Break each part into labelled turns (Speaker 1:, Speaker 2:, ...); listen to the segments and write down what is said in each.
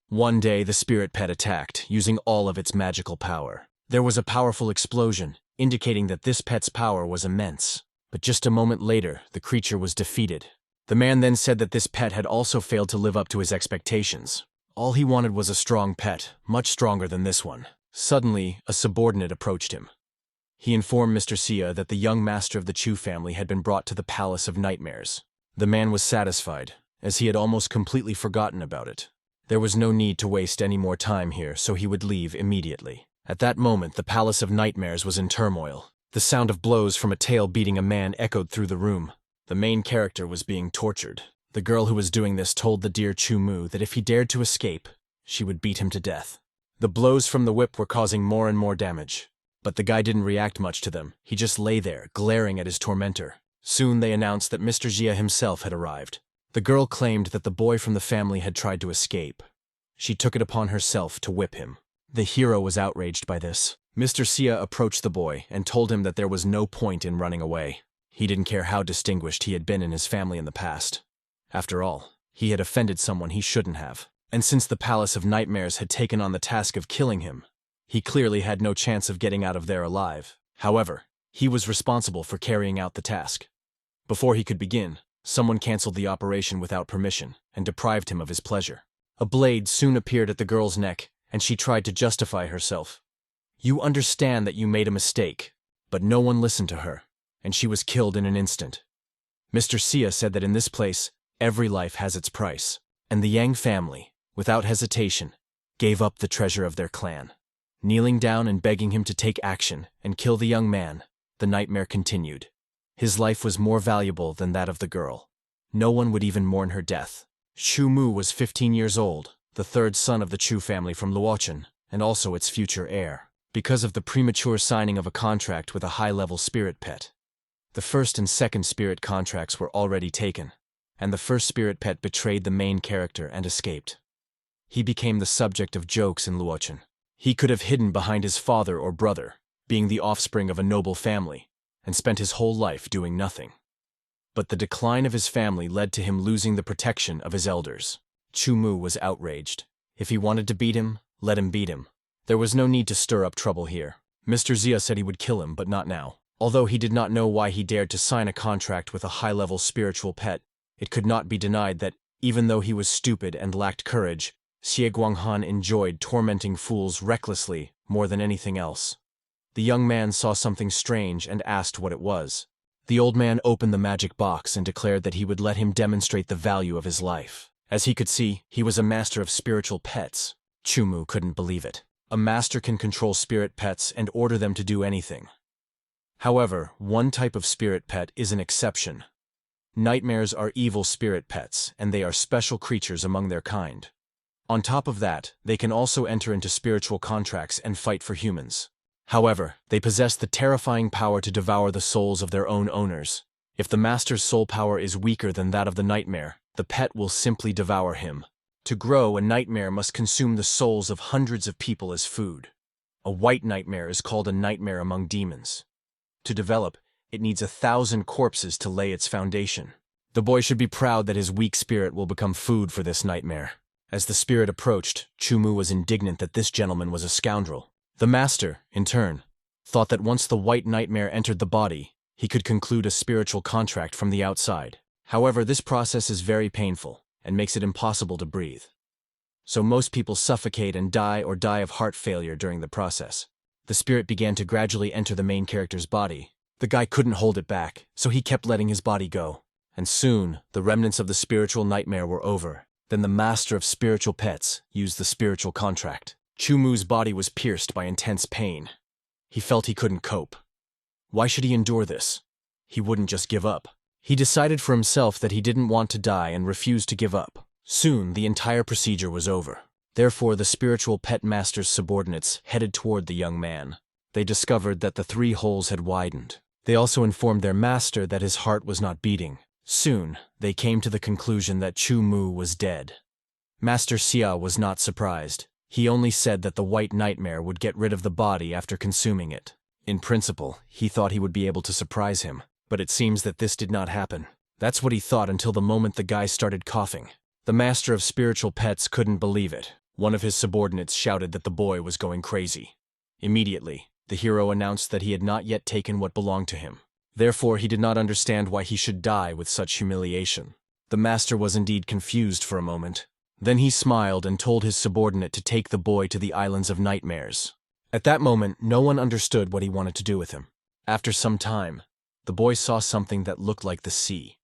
Speaker 1: One day, the spirit pet attacked, using all of its magical power. There was a powerful explosion, indicating that this pet's power was immense. But just a moment later, the creature was defeated. The man then said that this pet had also failed to live up to his expectations. All he wanted was a strong pet, much stronger than this one. Suddenly, a subordinate approached him. He informed Mr. Sia that the young master of the Chu family had been brought to the Palace of Nightmares. The man was satisfied, as he had almost completely forgotten about it. There was no need to waste any more time here, so he would leave immediately. At that moment, the Palace of Nightmares was in turmoil. The sound of blows from a tail beating a man echoed through the room. The main character was being tortured. The girl who was doing this told the dear Chu Mu that if he dared to escape, she would beat him to death. The blows from the whip were causing more and more damage. But the guy didn't react much to them. He just lay there, glaring at his tormentor. Soon they announced that Mr. Jia himself had arrived. The girl claimed that the boy from the family had tried to escape. She took it upon herself to whip him. The hero was outraged by this. Mr. Sia approached the boy and told him that there was no point in running away. He didn't care how distinguished he had been in his family in the past. After all, he had offended someone he shouldn't have. And since the Palace of Nightmares had taken on the task of killing him, he clearly had no chance of getting out of there alive. However, he was responsible for carrying out the task. Before he could begin, someone canceled the operation without permission and deprived him of his pleasure. A blade soon appeared at the girl's neck, and she tried to justify herself. You understand that you made a mistake, but no one listened to her, and she was killed in an instant. Mr. Sia said that in this place, every life has its price, and the Yang family, without hesitation, gave up the treasure of their clan. Kneeling down and begging him to take action and kill the young man, the nightmare continued. His life was more valuable than that of the girl. No one would even mourn her death. Chu Mu was 15 years old, the third son of the Chu family from Luochen, and also its future heir, because of the premature signing of a contract with a high-level spirit pet. The first and second spirit contracts were already taken, and the first spirit pet betrayed the main character and escaped. He became the subject of jokes in Luochen. He could have hidden behind his father or brother, being the offspring of a noble family, and spent his whole life doing nothing. But the decline of his family led to him losing the protection of his elders. Chu Mu was outraged. If he wanted to beat him, let him beat him. There was no need to stir up trouble here. Mr. Zia said he would kill him, but not now. Although he did not know why he dared to sign a contract with a high-level spiritual pet, it could not be denied that, even though he was stupid and lacked courage, Xie Guanghan enjoyed tormenting fools recklessly more than anything else. The young man saw something strange and asked what it was. The old man opened the magic box and declared that he would let him demonstrate the value of his life. As he could see, he was a master of spiritual pets. Chu Mu couldn't believe it. A master can control spirit pets and order them to do anything. However, one type of spirit pet is an exception. Nightmares are evil spirit pets, and they are special creatures among their kind. On top of that, they can also enter into spiritual contracts and fight for humans. However, they possess the terrifying power to devour the souls of their own owners. If the master's soul power is weaker than that of the nightmare, the pet will simply devour him. To grow, a nightmare must consume the souls of hundreds of people as food. A white nightmare is called a nightmare among demons. To develop, it needs 1,000 corpses to lay its foundation. The boy should be proud that his weak spirit will become food for this nightmare. As the spirit approached, Chu Mu was indignant that this gentleman was a scoundrel. The master, in turn, thought that once the white nightmare entered the body, he could conclude a spiritual contract from the outside. However, this process is very painful and makes it impossible to breathe. So most people suffocate and die or die of heart failure during the process. The spirit began to gradually enter the main character's body. The guy couldn't hold it back, so he kept letting his body go. And soon, the remnants of the spiritual nightmare were over. Then the master of spiritual pets used the spiritual contract. Chu Mu's body was pierced by intense pain. He felt he couldn't cope. Why should he endure this? He wouldn't just give up. He decided for himself that he didn't want to die and refused to give up. Soon, the entire procedure was over. Therefore, the spiritual pet master's subordinates headed toward the young man. They discovered that the 3 holes had widened. They also informed their master that his heart was not beating. Soon, they came to the conclusion that Chu Mu was dead. Master Xia was not surprised. He only said that the white nightmare would get rid of the body after consuming it. In principle, he thought he would be able to surprise him, but it seems that this did not happen. That's what he thought until the moment the guy started coughing. The master of spiritual pets couldn't believe it. One of his subordinates shouted that the boy was going crazy. Immediately, the hero announced that he had not yet taken what belonged to him. Therefore, he did not understand why he should die with such humiliation. The master was indeed confused for a moment. Then he smiled and told his subordinate to take the boy to the Islands of Nightmares. At that moment, no one understood what he wanted to do with him. After some time, the boy saw something that looked like the sea.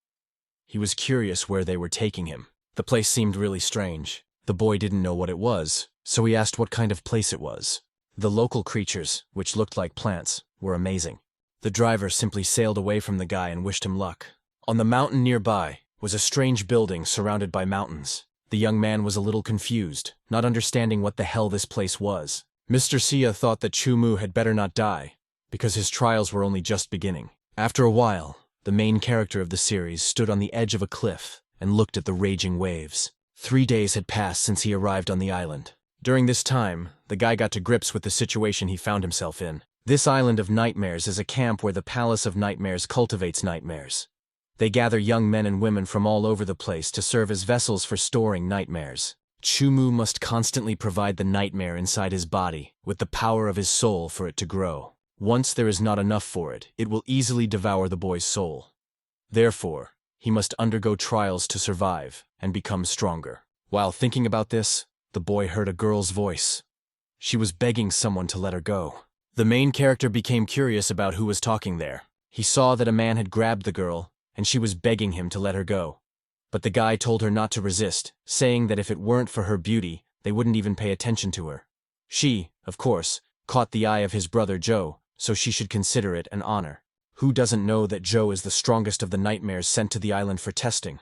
Speaker 1: He was curious where they were taking him. The place seemed really strange. The boy didn't know what it was, so he asked what kind of place it was. The local creatures, which looked like plants, were amazing. The driver simply sailed away from the guy and wished him luck. On the mountain nearby was a strange building surrounded by mountains. The young man was a little confused, not understanding what the hell this place was. Mr. Sia thought that Chumu had better not die, because his trials were only just beginning. After a while, the main character of the series stood on the edge of a cliff and looked at the raging waves. 3 days had passed since he arrived on the island. During this time, the guy got to grips with the situation he found himself in. This Island of Nightmares is a camp where the Palace of Nightmares cultivates nightmares. They gather young men and women from all over the place to serve as vessels for storing nightmares. Chumu must constantly provide the nightmare inside his body with the power of his soul for it to grow. Once there is not enough for it, it will easily devour the boy's soul. Therefore, he must undergo trials to survive and become stronger. While thinking about this, the boy heard a girl's voice. She was begging someone to let her go. The main character became curious about who was talking there. He saw that a man had grabbed the girl, and she was begging him to let her go. But the guy told her not to resist, saying that if it weren't for her beauty, they wouldn't even pay attention to her. She, of course, caught the eye of his brother Joe, so she should consider it an honor. Who doesn't know that Joe is the strongest of the nightmares sent to the island for testing?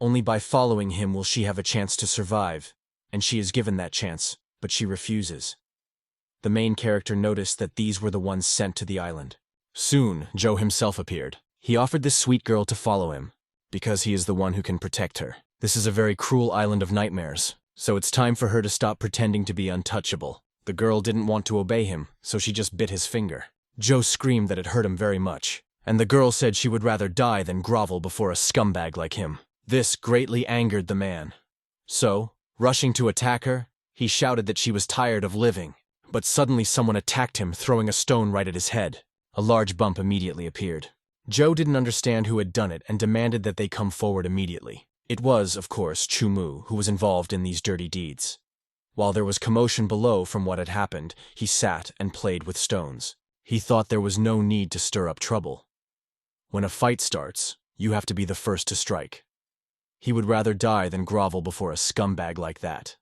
Speaker 1: Only by following him will she have a chance to survive, and she is given that chance, but she refuses. The main character noticed that these were the ones sent to the island. Soon, Joe himself appeared. He offered this sweet girl to follow him, because he is the one who can protect her. This is a very cruel island of nightmares, so it's time for her to stop pretending to be untouchable. The girl didn't want to obey him, so she just bit his finger. Joe screamed that it hurt him very much, and the girl said she would rather die than grovel before a scumbag like him. This greatly angered the man. So, rushing to attack her, he shouted that she was tired of living. But suddenly someone attacked him, throwing a stone right at his head. A large bump immediately appeared. Joe didn't understand who had done it and demanded that they come forward immediately. It was, of course, Chumu who was involved in these dirty deeds. While there was commotion below from what had happened, he sat and played with stones. He thought there was no need to stir up trouble. When a fight starts, you have to be the first to strike. He would rather die than grovel before a scumbag like that.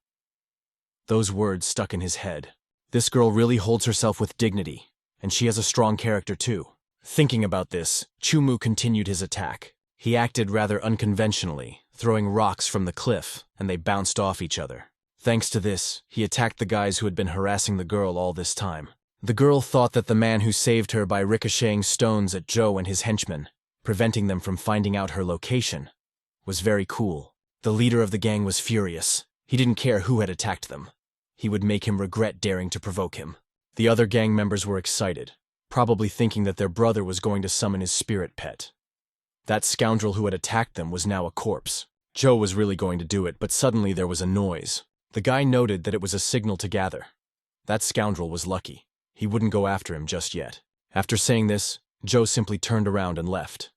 Speaker 1: Those words stuck in his head. This girl really holds herself with dignity, and she has a strong character too. Thinking about this, Chumu continued his attack. He acted rather unconventionally, throwing rocks from the cliff, and they bounced off each other. Thanks to this, he attacked the guys who had been harassing the girl all this time. The girl thought that the man who saved her by ricocheting stones at Joe and his henchmen, preventing them from finding out her location, was very cool. The leader of the gang was furious. He didn't care who had attacked them. He would make him regret daring to provoke him. The other gang members were excited, probably thinking that their brother was going to summon his spirit pet. That scoundrel who had attacked them was now a corpse. Joe was really going to do it, but suddenly there was a noise. The guy noted that it was a signal to gather. That scoundrel was lucky. He wouldn't go after him just yet. After saying this, Joe simply turned around and left.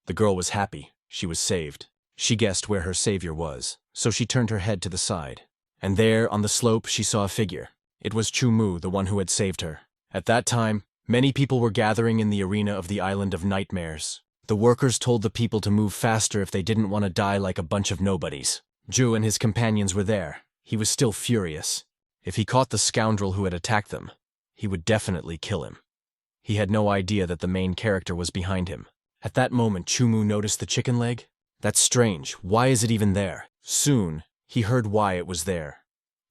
Speaker 1: The girl was happy. She was saved. She guessed where her savior was, so she turned her head to the side. And there, on the slope, she saw a figure. It was Chumu, the one who had saved her. At that time, many people were gathering in the arena of the Island of Nightmares. The workers told the people to move faster if they didn't want to die like a bunch of nobodies. Joe and his companions were there. He was still furious. If he caught the scoundrel who had attacked them, he would definitely kill him. He had no idea that the main character was behind him. At that moment, Chumu noticed the chicken leg. That's strange. Why is it even there? Soon, he heard why it was there.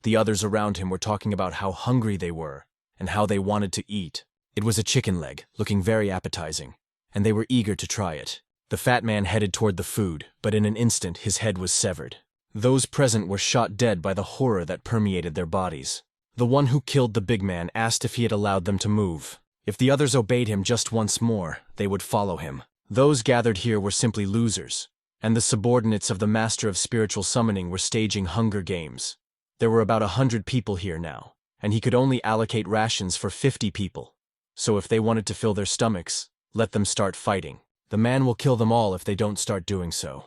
Speaker 1: The others around him were talking about how hungry they were and how they wanted to eat. It was a chicken leg, looking very appetizing, and they were eager to try it. The fat man headed toward the food, but in an instant his head was severed. Those present were shot dead by the horror that permeated their bodies. The one who killed the big man asked if he had allowed them to move. If the others obeyed him just once more, they would follow him. Those gathered here were simply losers, and the subordinates of the Master of Spiritual Summoning were staging Hunger Games. There were about 100 people here now, and he could only allocate rations for 50 people. So if they wanted to fill their stomachs, let them start fighting. The man will kill them all if they don't start doing so.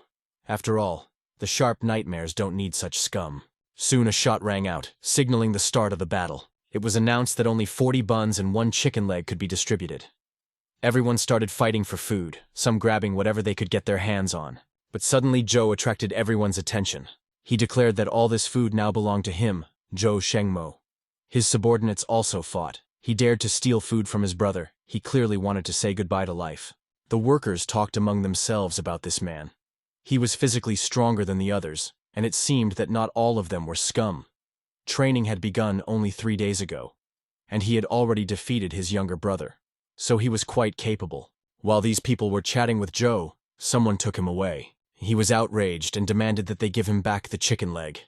Speaker 1: After all, the sharp nightmares don't need such scum. Soon a shot rang out, signaling the start of the battle. It was announced that only 40 buns and 1 chicken leg could be distributed. Everyone started fighting for food, some grabbing whatever they could get their hands on. But suddenly Zhou attracted everyone's attention. He declared that all this food now belonged to him, Zhou Shengmo. His subordinates also fought. He dared to steal food from his brother. He clearly wanted to say goodbye to life. The workers talked among themselves about this man. He was physically stronger than the others, and it seemed that not all of them were scum. Training had begun only 3 days ago, and he had already defeated his younger brother. So he was quite capable. While these people were chatting with Zhou, someone took him away. He was outraged and demanded that they give him back the chicken leg.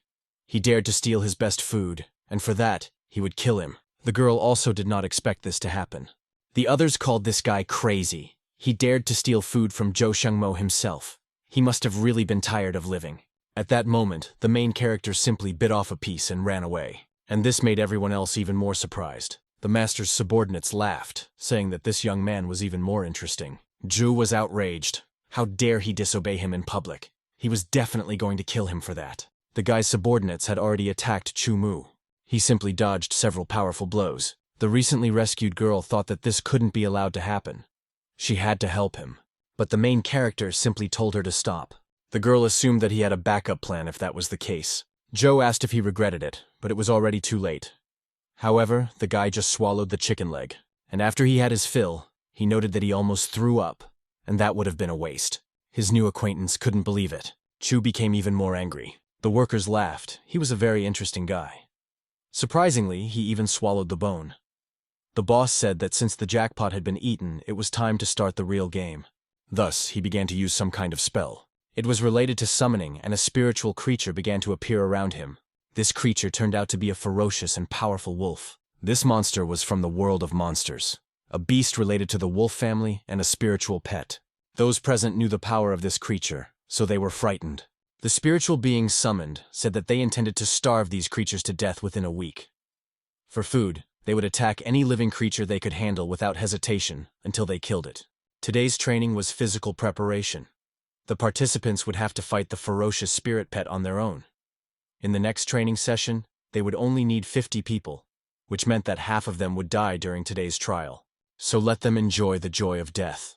Speaker 1: He dared to steal his best food, and for that, he would kill him. The girl also did not expect this to happen. The others called this guy crazy. He dared to steal food from Zhou Shengmo himself. He must have really been tired of living. At that moment, the main character simply bit off a piece and ran away. And this made everyone else even more surprised. The master's subordinates laughed, saying that this young man was even more interesting. Zhu was outraged. How dare he disobey him in public? He was definitely going to kill him for that. The guy's subordinates had already attacked Chu Mu. He simply dodged several powerful blows. The recently rescued girl thought that this couldn't be allowed to happen. She had to help him. But the main character simply told her to stop. The girl assumed that he had a backup plan if that was the case. Zhou asked if he regretted it, but it was already too late. However, the guy just swallowed the chicken leg, and after he had his fill, he noted that he almost threw up, and that would have been a waste. His new acquaintance couldn't believe it. Chu became even more angry. The workers laughed. He was a very interesting guy. Surprisingly, he even swallowed the bone. The boss said that since the jackpot had been eaten, it was time to start the real game. Thus, he began to use some kind of spell. It was related to summoning, and a spiritual creature began to appear around him. This creature turned out to be a ferocious and powerful wolf. This monster was from the world of monsters, a beast related to the wolf family and a spiritual pet. Those present knew the power of this creature, so they were frightened. The spiritual beings summoned said that they intended to starve these creatures to death within a week. For food, they would attack any living creature they could handle without hesitation until they killed it. Today's training was physical preparation. The participants would have to fight the ferocious spirit pet on their own. In the next training session, they would only need 50 people, which meant that half of them would die during today's trial. So let them enjoy the joy of death.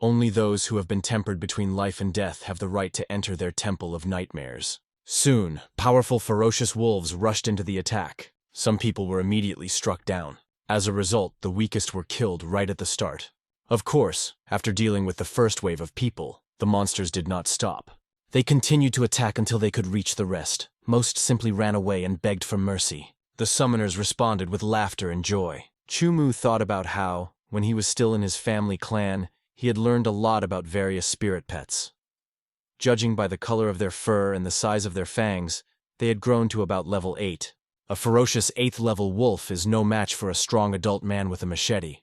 Speaker 1: Only those who have been tempered between life and death have the right to enter their temple of nightmares. Soon, powerful ferocious wolves rushed into the attack. Some people were immediately struck down. As a result, the weakest were killed right at the start. Of course, after dealing with the first wave of people, the monsters did not stop. They continued to attack until they could reach the rest. Most simply ran away and begged for mercy. The summoners responded with laughter and joy. Chu Mu thought about how, when he was still in his family clan, he had learned a lot about various spirit pets. Judging by the color of their fur and the size of their fangs, they had grown to about level 8. A ferocious 8th level wolf is no match for a strong adult man with a machete.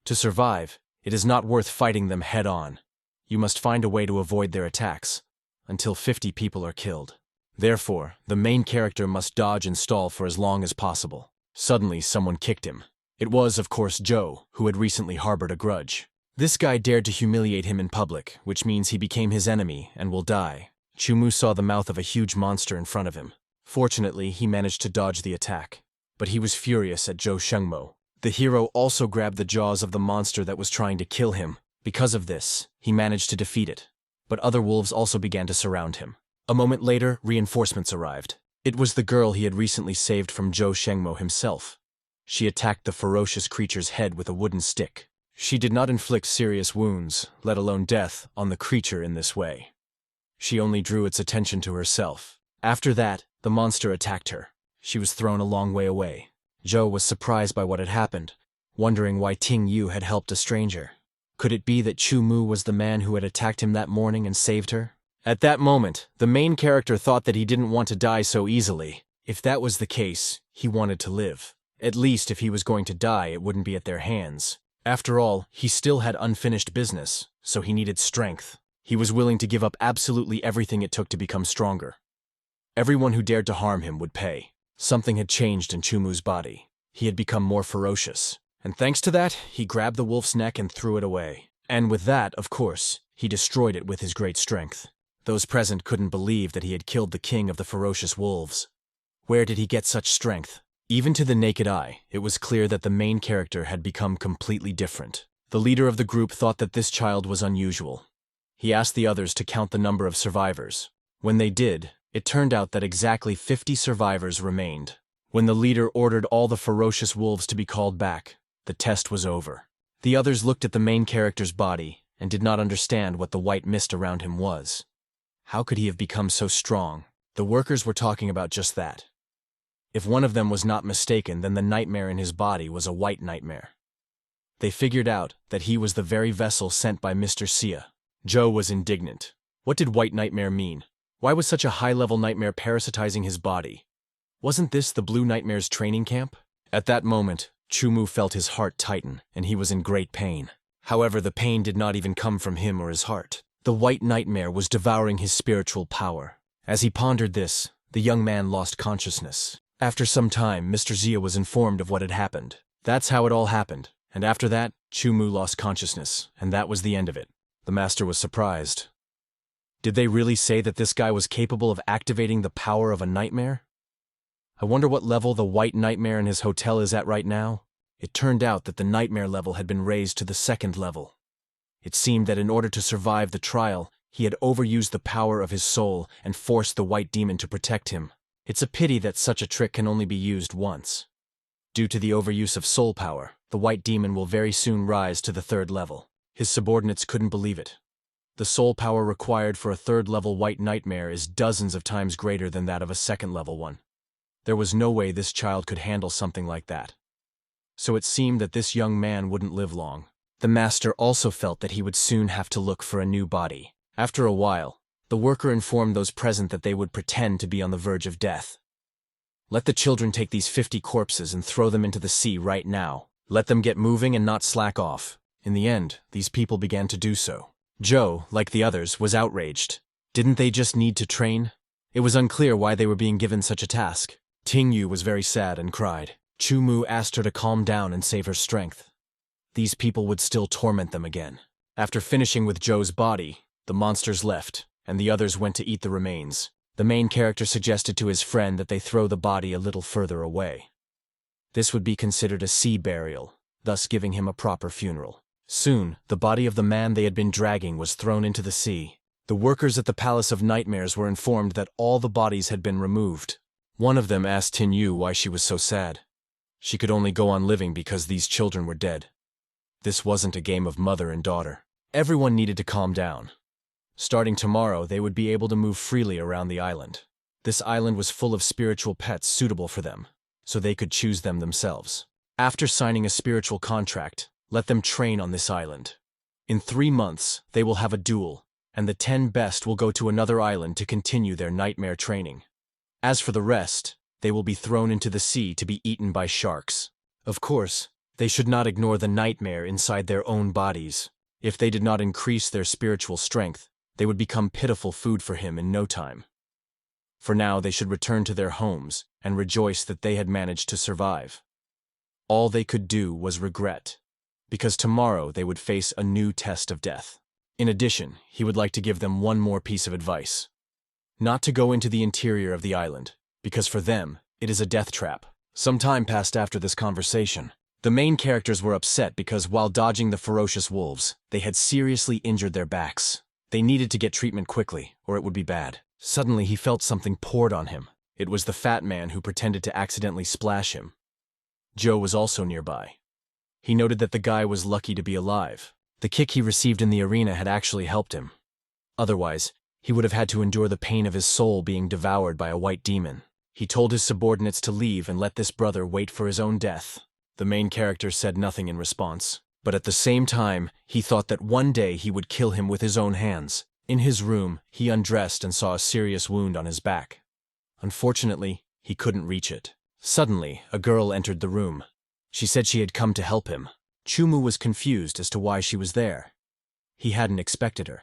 Speaker 1: To survive, it is not worth fighting them head on. You must find a way to avoid their attacks, until 50 people are killed. Therefore, the main character must dodge and stall for as long as possible. Suddenly, someone kicked him. It was, of course, Zhou, who had recently harbored a grudge. This guy dared to humiliate him in public, which means he became his enemy and will die. Chu Mu saw the mouth of a huge monster in front of him. Fortunately, he managed to dodge the attack. But he was furious at Zhou Shengmo. The hero also grabbed the jaws of the monster that was trying to kill him. Because of this, he managed to defeat it. But other wolves also began to surround him. A moment later, reinforcements arrived. It was the girl he had recently saved from Zhou Shengmo himself. She attacked the ferocious creature's head with a wooden stick. She did not inflict serious wounds, let alone death, on the creature in this way. She only drew its attention to herself. After that, the monster attacked her. She was thrown a long way away. Zhou was surprised by what had happened, wondering why Ting Yu had helped a stranger. Could it be that Chu Mu was the man who had attacked him that morning and saved her? At that moment, the main character thought that he didn't want to die so easily. If that was the case, he wanted to live. At least if he was going to die, it wouldn't be at their hands. After all, he still had unfinished business, so he needed strength. He was willing to give up absolutely everything it took to become stronger. Everyone who dared to harm him would pay. Something had changed in Chumu's body. He had become more ferocious. And thanks to that, he grabbed the wolf's neck and threw it away. And with that, of course, he destroyed it with his great strength. Those present couldn't believe that he had killed the king of the ferocious wolves. Where did he get such strength? Even to the naked eye, it was clear that the main character had become completely different. The leader of the group thought that this child was unusual. He asked the others to count the number of survivors. When they did, it turned out that exactly 50 survivors remained. When the leader ordered all the ferocious wolves to be called back, the test was over. The others looked at the main character's body and did not understand what the white mist around him was. How could he have become so strong? The workers were talking about just that. If one of them was not mistaken, then the nightmare in his body was a white nightmare. They figured out that he was the very vessel sent by Mr. Sia. Joe was indignant. What did white nightmare mean? Why was such a high-level nightmare parasitizing his body? Wasn't this the Blue Nightmare's training camp? At that moment, Chumu felt his heart tighten, and he was in great pain. However, the pain did not even come from him or his heart. The white nightmare was devouring his spiritual power. As he pondered this, the young man lost consciousness. After some time, Mr. Zia was informed of what had happened. That's how it all happened, and after that, Chumu lost consciousness, and that was the end of it. The master was surprised. Did they really say that this guy was capable of activating the power of a nightmare? I wonder what level the white nightmare in his hotel is at right now. It turned out that the nightmare level had been raised to the 2nd level. It seemed that in order to survive the trial, he had overused the power of his soul and forced the white demon to protect him. It's a pity that such a trick can only be used once. Due to the overuse of soul power, the white demon will very soon rise to the 3rd level. His subordinates couldn't believe it. The soul power required for a 3rd level white nightmare is dozens of times greater than that of a 2nd level one. There was no way this child could handle something like that. So it seemed that this young man wouldn't live long. The master also felt that he would soon have to look for a new body. After a while, the worker informed those present that they would pretend to be on the verge of death. Let the children take these 50 corpses and throw them into the sea right now. Let them get moving and not slack off. In the end, these people began to do so. Joe, like the others, was outraged. Didn't they just need to train? It was unclear why they were being given such a task. Ting Yu was very sad and cried. Chumu asked her to calm down and save her strength. These people would still torment them again. After finishing with Joe's body, the monsters left, and the others went to eat the remains. The main character suggested to his friend that they throw the body a little further away. This would be considered a sea burial, thus giving him a proper funeral. Soon, the body of the man they had been dragging was thrown into the sea. The workers at the Palace of Nightmares were informed that all the bodies had been removed. One of them asked Tin Yu why she was so sad. She could only go on living because these children were dead. This wasn't a game of mother and daughter. Everyone needed to calm down. Starting tomorrow, they would be able to move freely around the island. This island was full of spiritual pets suitable for them, so they could choose them themselves. After signing a spiritual contract, let them train on this island. In 3 months, they will have a duel, and the 10 best will go to another island to continue their nightmare training. As for the rest, they will be thrown into the sea to be eaten by sharks. Of course, they should not ignore the nightmare inside their own bodies. If they did not increase their spiritual strength, they would become pitiful food for him in no time. For now, they should return to their homes and rejoice that they had managed to survive. All they could do was regret, because tomorrow they would face a new test of death. In addition, he would like to give them one more piece of advice. Not to go into the interior of the island, because for them, it is a death trap. Some time passed after this conversation. The main characters were upset because while dodging the ferocious wolves, they had seriously injured their backs. They needed to get treatment quickly, or it would be bad. Suddenly he felt something poured on him. It was the fat man who pretended to accidentally splash him. Joe was also nearby. He noted that the guy was lucky to be alive. The kick he received in the arena had actually helped him. Otherwise, he would have had to endure the pain of his soul being devoured by a white demon. He told his subordinates to leave and let this brother wait for his own death. The main character said nothing in response, but at the same time, he thought that one day he would kill him with his own hands. In his room, he undressed and saw a serious wound on his back. Unfortunately, he couldn't reach it. Suddenly, a girl entered the room. She said she had come to help him. Chumu was confused as to why she was there. He hadn't expected her.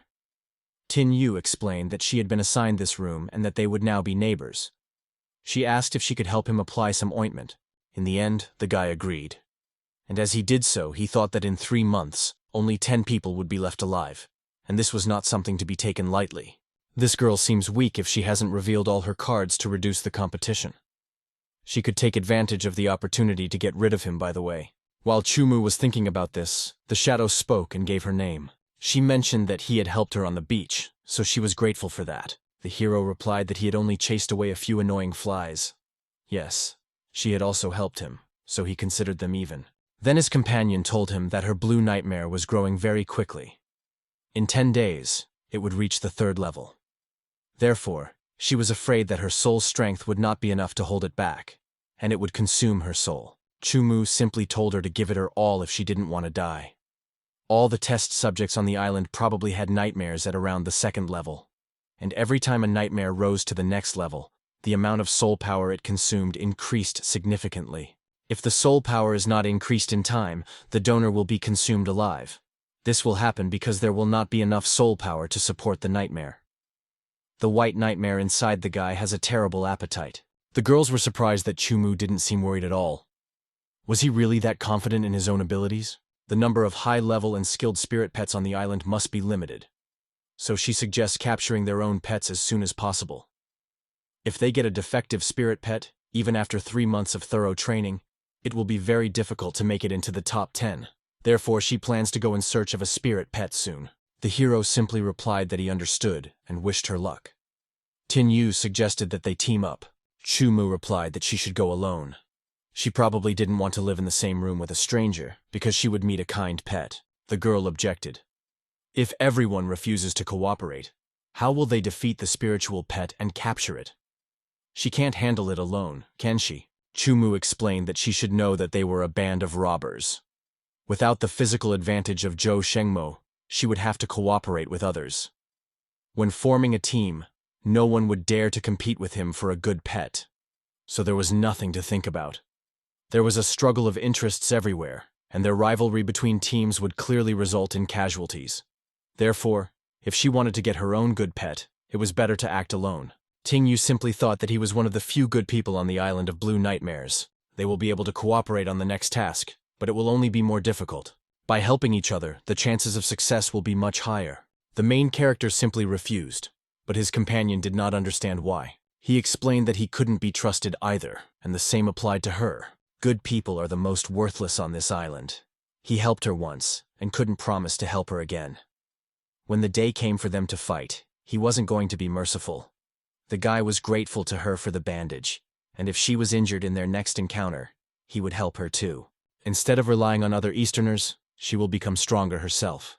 Speaker 1: Tin Yu explained that she had been assigned this room and that they would now be neighbors. She asked if she could help him apply some ointment. In the end, the guy agreed. And as he did so, he thought that in 3 months, only 10 people would be left alive, and this was not something to be taken lightly. This girl seems weak if she hasn't revealed all her cards to reduce the competition. She could take advantage of the opportunity to get rid of him, by the way. While Chumu was thinking about this, the shadow spoke and gave her name. She mentioned that he had helped her on the beach, so she was grateful for that. The hero replied that he had only chased away a few annoying flies. Yes, she had also helped him, so he considered them even. Then his companion told him that her blue nightmare was growing very quickly. In 10 days, it would reach the 3rd level. Therefore, she was afraid that her soul's strength would not be enough to hold it back, and it would consume her soul. Chumu simply told her to give it her all if she didn't want to die. All the test subjects on the island probably had nightmares at around the 2nd level, and every time a nightmare rose to the next level, the amount of soul power it consumed increased significantly. If the soul power is not increased in time, the donor will be consumed alive. This will happen because there will not be enough soul power to support the nightmare. The white nightmare inside the guy has a terrible appetite. The girls were surprised that Chumu didn't seem worried at all. Was he really that confident in his own abilities? The number of high-level and skilled spirit pets on the island must be limited, so she suggests capturing their own pets as soon as possible. If they get a defective spirit pet, even after 3 months of thorough training, it will be very difficult to make it into the top 10. Therefore, she plans to go in search of a spirit pet soon. The hero simply replied that he understood and wished her luck. Tin Yu suggested that they team up. Chumu replied that she should go alone. She probably didn't want to live in the same room with a stranger, because she would meet a kind pet. The girl objected. If everyone refuses to cooperate, how will they defeat the spiritual pet and capture it? She can't handle it alone, can she? Chumu explained that she should know that they were a band of robbers. Without the physical advantage of Zhou Shengmo, she would have to cooperate with others. When forming a team, no one would dare to compete with him for a good pet. So there was nothing to think about. There was a struggle of interests everywhere, and their rivalry between teams would clearly result in casualties. Therefore, if she wanted to get her own good pet, it was better to act alone. Ting Yu simply thought that he was one of the few good people on the island of Blue Nightmares. They will be able to cooperate on the next task, but it will only be more difficult. By helping each other, the chances of success will be much higher. The main character simply refused, but his companion did not understand why. He explained that he couldn't be trusted either, and the same applied to her. Good people are the most worthless on this island. He helped her once, and couldn't promise to help her again. When the day came for them to fight, he wasn't going to be merciful. The guy was grateful to her for the bandage, and if she was injured in their next encounter, he would help her too. Instead of relying on other Easterners, she will become stronger herself.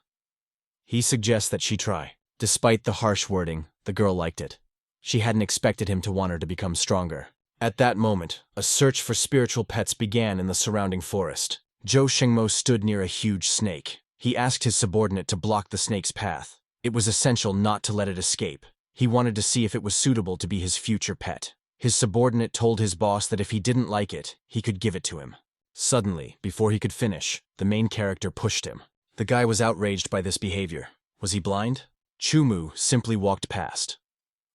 Speaker 1: He suggests that she try. Despite the harsh wording, the girl liked it. She hadn't expected him to want her to become stronger. At that moment, a search for spiritual pets began in the surrounding forest. Zhou Shengmo stood near a huge snake. He asked his subordinate to block the snake's path. It was essential not to let it escape. He wanted to see if it was suitable to be his future pet. His subordinate told his boss that if he didn't like it, he could give it to him. Suddenly, before he could finish, the main character pushed him. The guy was outraged by this behavior. Was he blind? Chumu simply walked past.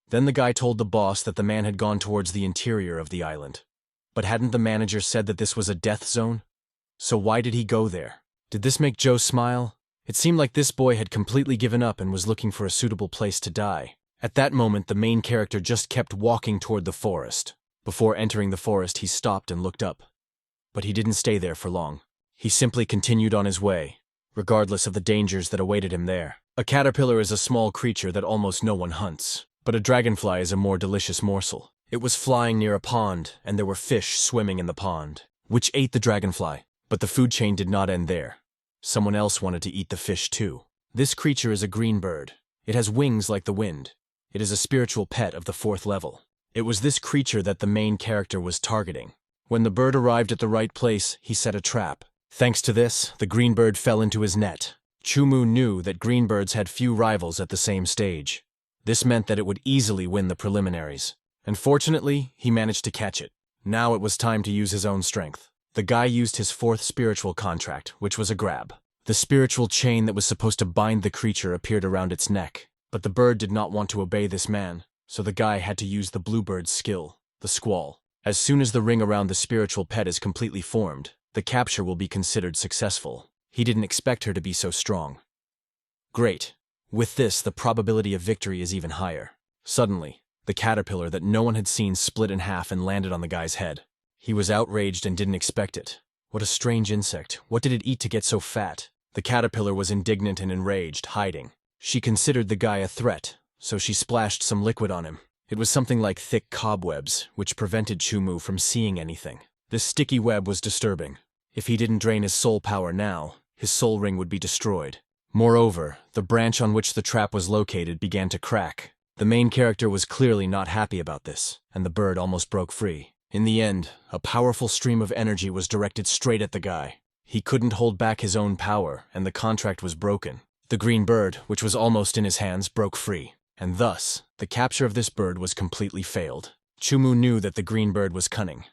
Speaker 1: Then the guy told the boss that the man had gone towards the interior of the island. But hadn't the manager said that this was a death zone? So why did he go there? Did this make Joe smile? It seemed like this boy had completely given up and was looking for a suitable place to die. At that moment, the main character just kept walking toward the forest. Before entering the forest, he stopped and looked up. But he didn't stay there for long. He simply continued on his way, regardless of the dangers that awaited him there. A caterpillar is a small creature that almost no one hunts. But a dragonfly is a more delicious morsel. It was flying near a pond, and there were fish swimming in the pond, which ate the dragonfly. But the food chain did not end there. Someone else wanted to eat the fish too. This creature is a green bird. It has wings like the wind. It is a spiritual pet of the 4th level. It was this creature that the main character was targeting. When the bird arrived at the right place, he set a trap. Thanks to this, the green bird fell into his net. Chumu knew that green birds had few rivals at the same stage. This meant that it would easily win the preliminaries. And fortunately, he managed to catch it. Now it was time to use his own strength. The guy used his 4th spiritual contract, which was a grab. The spiritual chain that was supposed to bind the creature appeared around its neck. But the bird did not want to obey this man, so the guy had to use the bluebird's skill, the squall. As soon as the ring around the spiritual pet is completely formed, the capture will be considered successful. He didn't expect her to be so strong. Great. With this, the probability of victory is even higher. Suddenly, the caterpillar that no one had seen split in half and landed on the guy's head. He was outraged and didn't expect it. What a strange insect. What did it eat to get so fat? The caterpillar was indignant and enraged, hiding. She considered the guy a threat, so she splashed some liquid on him. It was something like thick cobwebs, which prevented Chumu from seeing anything. This sticky web was disturbing. If he didn't drain his soul power now, his soul ring would be destroyed. Moreover, the branch on which the trap was located began to crack. The main character was clearly not happy about this, and the bird almost broke free. In the end, a powerful stream of energy was directed straight at the guy. He couldn't hold back his own power, and the contract was broken. The green bird, which was almost in his hands, broke free, and thus, the capture of this bird was completely failed. Chumu knew that the green bird was cunning.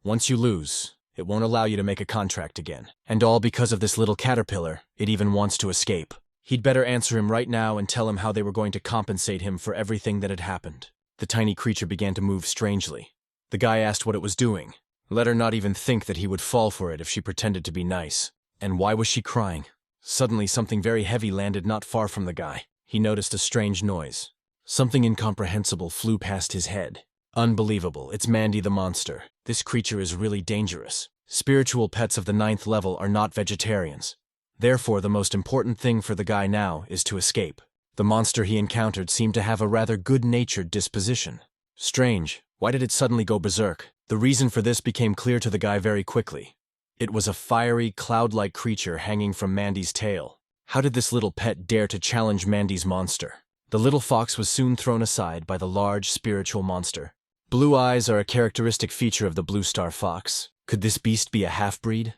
Speaker 1: Once you lose, it won't allow you to make a contract again. And all because of this little caterpillar, it even wants to escape. He'd better answer him right now and tell him how they were going to compensate him for everything that had happened. The tiny creature began to move strangely. The guy asked what it was doing. Let her not even think that he would fall for it if she pretended to be nice. And why was she crying? Suddenly something very heavy landed not far from the guy. He noticed a strange noise. Something incomprehensible flew past his head. Unbelievable, it's Mandy the monster. This creature is really dangerous. Spiritual pets of the 9th level are not vegetarians. Therefore, the most important thing for the guy now is to escape. The monster he encountered seemed to have a rather good-natured disposition. Strange, why did it suddenly go berserk? The reason for this became clear to the guy very quickly. It was a fiery, cloud-like creature hanging from Mandy's tail. How did this little pet dare to challenge Mandy's monster? The little fox was soon thrown aside by the large spiritual monster. Blue eyes are a characteristic feature of the blue star fox. Could this beast be a half-breed?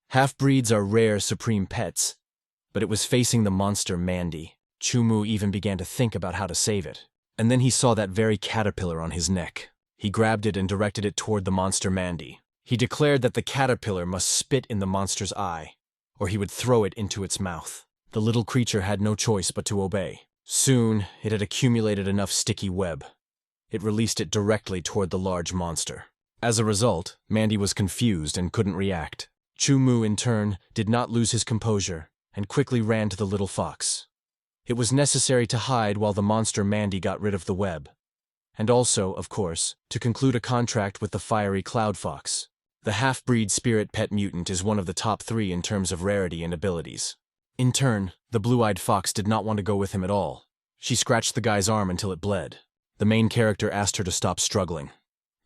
Speaker 1: Half-breeds are rare, supreme pets, but it was facing the monster Mandy. Chumu even began to think about how to save it. And then he saw that very caterpillar on his neck. He grabbed it and directed it toward the monster Mandy. He declared that the caterpillar must spit in the monster's eye, or he would throw it into its mouth. The little creature had no choice but to obey. Soon, it had accumulated enough sticky web. It released it directly toward the large monster. As a result, Mandy was confused and couldn't react. Chumu, in turn, did not lose his composure and quickly ran to the little fox. It was necessary to hide while the monster Mandy got rid of the web. And also, of course, to conclude a contract with the fiery cloud fox. The half-breed spirit pet mutant is one of the top 3 in terms of rarity and abilities. In turn, the blue-eyed fox did not want to go with him at all. She scratched the guy's arm until it bled. The main character asked her to stop struggling.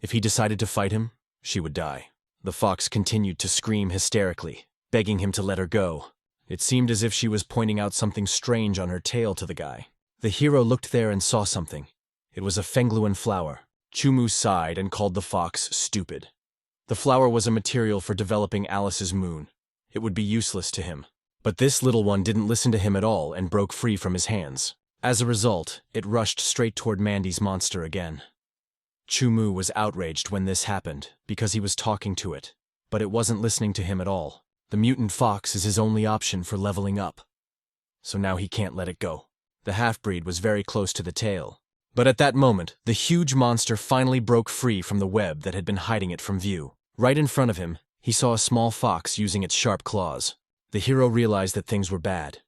Speaker 1: If he decided to fight him, she would die. The fox continued to scream hysterically, begging him to let her go. It seemed as if she was pointing out something strange on her tail to the guy. The hero looked there and saw something. It was a Fengluan flower. Chumu sighed and called the fox stupid. The flower was a material for developing Alice's moon. It would be useless to him. But this little one didn't listen to him at all and broke free from his hands. As a result, it rushed straight toward Mandy's monster again. Chumu was outraged when this happened, because he was talking to it, but it wasn't listening to him at all. The mutant fox is his only option for leveling up. So now he can't let it go. The half-breed was very close to the tail. But at that moment, the huge monster finally broke free from the web that had been hiding it from view. Right in front of him, he saw a small fox using its sharp claws. The hero realized that things were bad,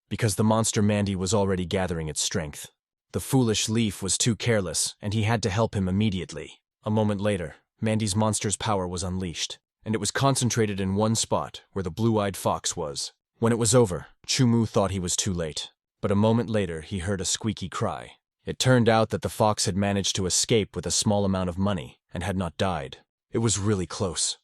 Speaker 1: because the monster Mandy was already gathering its strength. The foolish Leaf was too careless, and he had to help him immediately. A moment later, Mandy's monster's power was unleashed, and it was concentrated in one spot where the blue-eyed fox was. When it was over, Chumu thought he was too late, but a moment later he heard a squeaky cry. It turned out that the fox had managed to escape with a small amount of money and had not died. It was really close.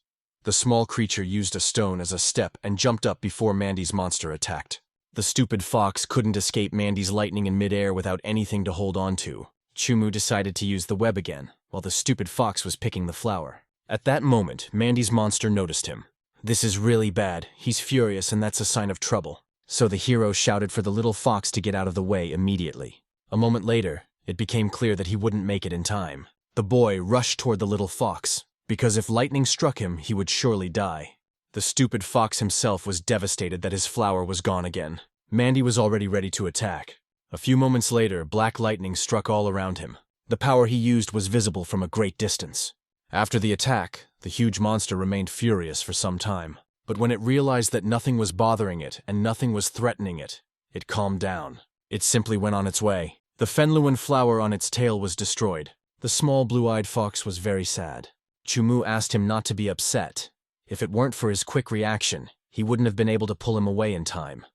Speaker 1: The small creature used a stone as a step and jumped up before Mandy's monster attacked. The stupid fox couldn't escape Mandy's lightning in midair without anything to hold on to. Chumu decided to use the web again, while the stupid fox was picking the flower. At that moment, Mandy's monster noticed him. This is really bad. He's furious, and that's a sign of trouble. So the hero shouted for the little fox to get out of the way immediately. A moment later, it became clear that he wouldn't make it in time. The boy rushed toward the little fox, because if lightning struck him, he would surely die. The stupid fox himself was devastated that his flower was gone again. Mandy was already ready to attack, A few moments later, black lightning struck all around him. The power he used was visible from a great distance. After the attack, the huge monster remained furious for some time. But when it realized that nothing was bothering it and nothing was threatening it, it calmed down. It simply went on its way. The Fenluan flower on its tail was destroyed. The small blue-eyed fox was very sad. Chumu asked him not to be upset. If it weren't for his quick reaction, he wouldn't have been able to pull him away in time.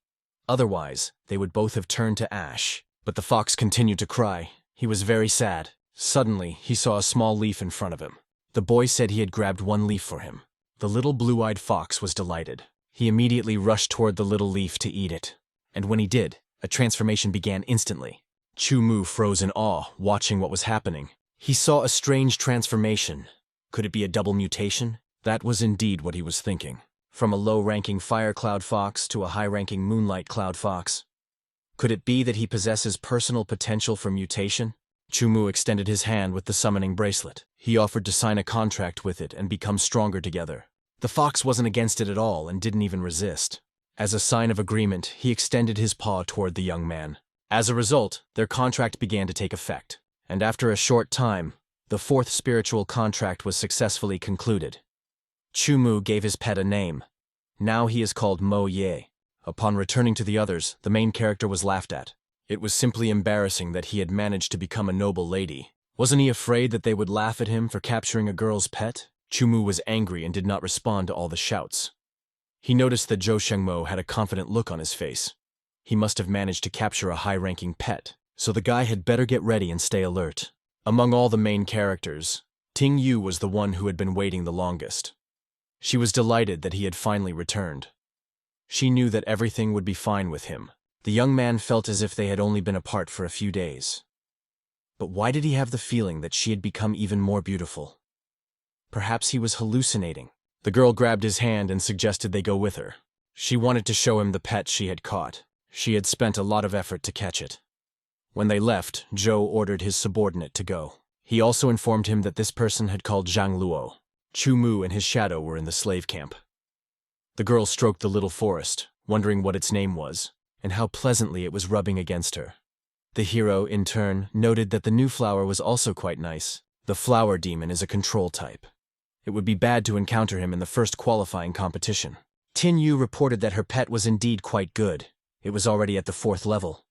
Speaker 1: Otherwise, they would both have turned to ash. But the fox continued to cry. He was very sad. Suddenly, he saw a small leaf in front of him. The boy said he had grabbed one leaf for him. The little blue-eyed fox was delighted. He immediately rushed toward the little leaf to eat it. And when he did, a transformation began instantly. Chumu froze in awe, watching what was happening. He saw a strange transformation. Could it be a double mutation? That was indeed what he was thinking. From a low-ranking fire cloud fox to a high-ranking moonlight cloud fox. Could it be that he possesses personal potential for mutation? Chumu extended his hand with the summoning bracelet. He offered to sign a contract with it and become stronger together. The fox wasn't against it at all and didn't even resist. As a sign of agreement, he extended his paw toward the young man. As a result, their contract began to take effect. And after a short time, the fourth spiritual contract was successfully concluded. Chumu gave his pet a name. Now he is called Mo Ye. Upon returning to the others, the main character was laughed at. It was simply embarrassing that he had managed to become a noble lady. Wasn't he afraid that they would laugh at him for capturing a girl's pet? Chumu was angry and did not respond to all the shouts. He noticed that Zhou Shengmo had a confident look on his face. He must have managed to capture a high-ranking pet, so the guy had better get ready and stay alert. Among all the main characters, Ting Yu was the one who had been waiting the longest. She was delighted that he had finally returned. She knew that everything would be fine with him. The young man felt as if they had only been apart for a few days. But why did he have the feeling that she had become even more beautiful? Perhaps he was hallucinating. The girl grabbed his hand and suggested they go with her. She wanted to show him the pet she had caught. She had spent a lot of effort to catch it. When they left, Zhou ordered his subordinate to go. He also informed him that this person had called Zhang Luo. Chumu and his shadow were in the slave camp. The girl stroked the little forest, wondering what its name was, and how pleasantly it was rubbing against her. The hero, in turn, noted that the new flower was also quite nice. The flower demon is a control type. It would be bad to encounter him in the first qualifying competition. Tin Yu reported that her pet was indeed quite good. It was already at the 4th level.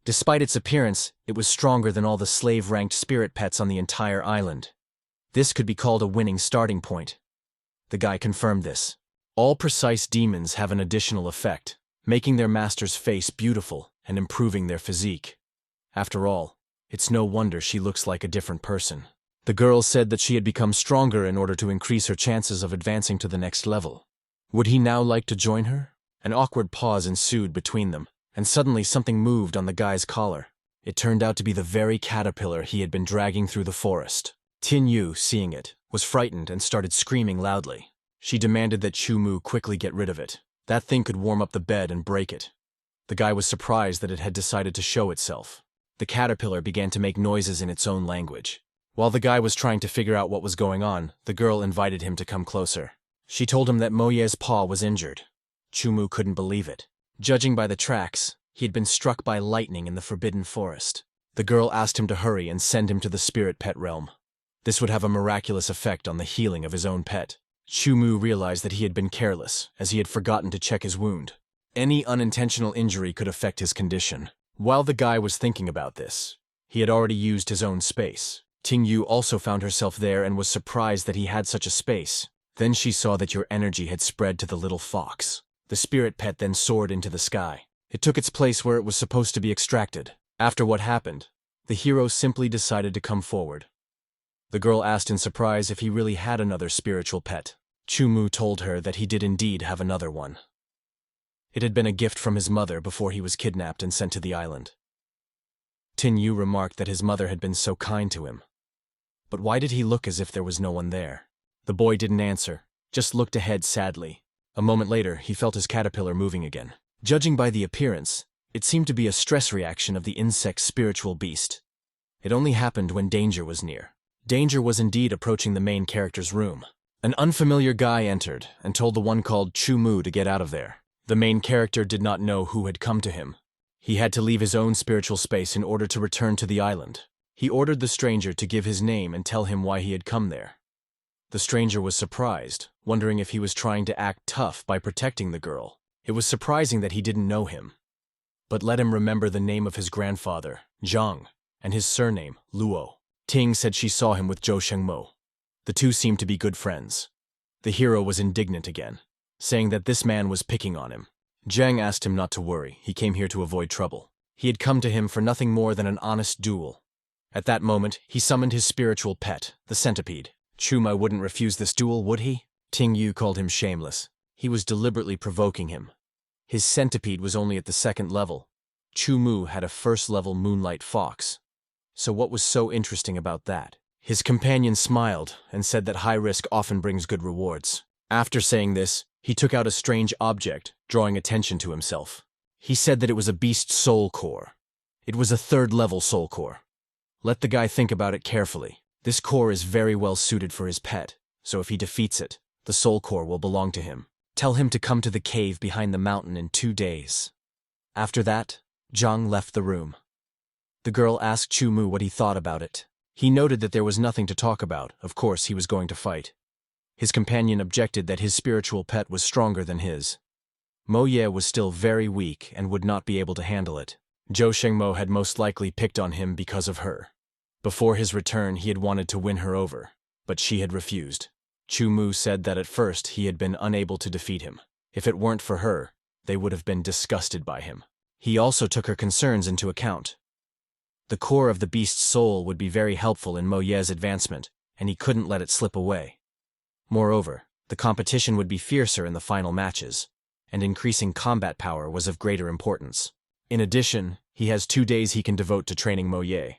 Speaker 1: Despite its appearance, it was stronger than all the slave-ranked spirit pets on the entire island. This could be called a winning starting point. The guy confirmed this. All precise demons have an additional effect, making their master's face beautiful and improving their physique. After all, it's no wonder she looks like a different person. The girl said that she had become stronger in order to increase her chances of advancing to the next level. Would he now like to join her? An awkward pause ensued between them, and suddenly something moved on the guy's collar. It turned out to be the very caterpillar he had been dragging through the forest. Tin Yu, seeing it, was frightened and started screaming loudly. She demanded that Chumu quickly get rid of it. That thing could warm up the bed and break it. The guy was surprised that it had decided to show itself. The caterpillar began to make noises in its own language. While the guy was trying to figure out what was going on, the girl invited him to come closer. She told him that Moye's paw was injured. Chumu couldn't believe it. Judging by the tracks, he had been struck by lightning in the forbidden forest. The girl asked him to hurry and send him to the spirit pet realm. This would have a miraculous effect on the healing of his own pet. Chumu realized that he had been careless, as he had forgotten to check his wound. Any unintentional injury could affect his condition. While the guy was thinking about this, he had already used his own space. Ting Yu also found herself there and was surprised that he had such a space. Then she saw that your energy had spread to the little fox. The spirit pet then soared into the sky. It took its place where it was supposed to be extracted. After what happened, the hero simply decided to come forward. The girl asked in surprise if he really had another spiritual pet. Chumu told her that he did indeed have another one. It had been a gift from his mother before he was kidnapped and sent to the island. Tin Yu remarked that his mother had been so kind to him. But why did he look as if there was no one there? The boy didn't answer, just looked ahead sadly. A moment later, he felt his caterpillar moving again. Judging by the appearance, it seemed to be a stress reaction of the insect's spiritual beast. It only happened when danger was near. Danger was indeed approaching the main character's room. An unfamiliar guy entered and told the one called Chumu to get out of there. The main character did not know who had come to him. He had to leave his own spiritual space in order to return to the island. He ordered the stranger to give his name and tell him why he had come there. The stranger was surprised, wondering if he was trying to act tough by protecting the girl. It was surprising that he didn't know him. But let him remember the name of his grandfather, Chong, and his surname, Luo. Ting said she saw him with Zhou Shengmo. The two seemed to be good friends. The hero was indignant again, saying that this man was picking on him. Zhang asked him not to worry, he came here to avoid trouble. He had come to him for nothing more than an honest duel. At that moment, he summoned his spiritual pet, the centipede. Chuma wouldn't refuse this duel, would he? Ting Yu called him shameless. He was deliberately provoking him. His centipede was only at the second level. Chu Mu had a first-level moonlight fox. So what was so interesting about that? His companion smiled and said that high risk often brings good rewards. After saying this, he took out a strange object, drawing attention to himself. He said that it was a beast soul core. It was a third-level soul core. Let the guy think about it carefully. This core is very well suited for his pet, so if he defeats it, the soul core will belong to him. Tell him to come to the cave behind the mountain in 2 days. After that, Zhang left the room. The girl asked Chu Mu what he thought about it. He noted that there was nothing to talk about. Of course, he was going to fight. His companion objected that his spiritual pet was stronger than his. Mo Ye was still very weak and would not be able to handle it. Zhou Shengmo had most likely picked on him because of her. Before his return, he had wanted to win her over, but she had refused. Chu Mu said that at first he had been unable to defeat him. If it weren't for her, they would have been disgusted by him. He also took her concerns into account. The core of the beast's soul would be very helpful in Mo Ye's advancement, and he couldn't let it slip away. Moreover, the competition would be fiercer in the final matches, and increasing combat power was of greater importance. In addition, he has 2 days he can devote to training Mo Ye.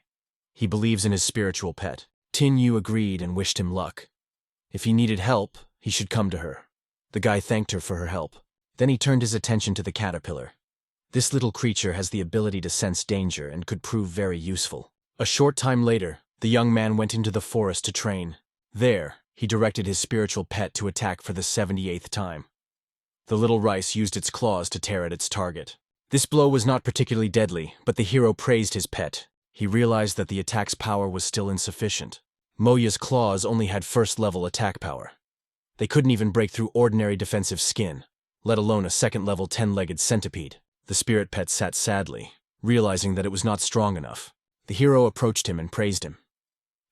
Speaker 1: He believes in his spiritual pet. Tin Yu agreed and wished him luck. If he needed help, he should come to her. The guy thanked her for her help. Then he turned his attention to the caterpillar. This little creature has the ability to sense danger and could prove very useful. A short time later, the young man went into the forest to train. There, he directed his spiritual pet to attack for the 78th time. The little rice used its claws to tear at its target. This blow was not particularly deadly, but the hero praised his pet. He realized that the attack's power was still insufficient. Moya's claws only had first-level attack power. They couldn't even break through ordinary defensive skin, let alone a second-level 10-legged centipede. The spirit pet sat sadly, realizing that it was not strong enough. The hero approached him and praised him.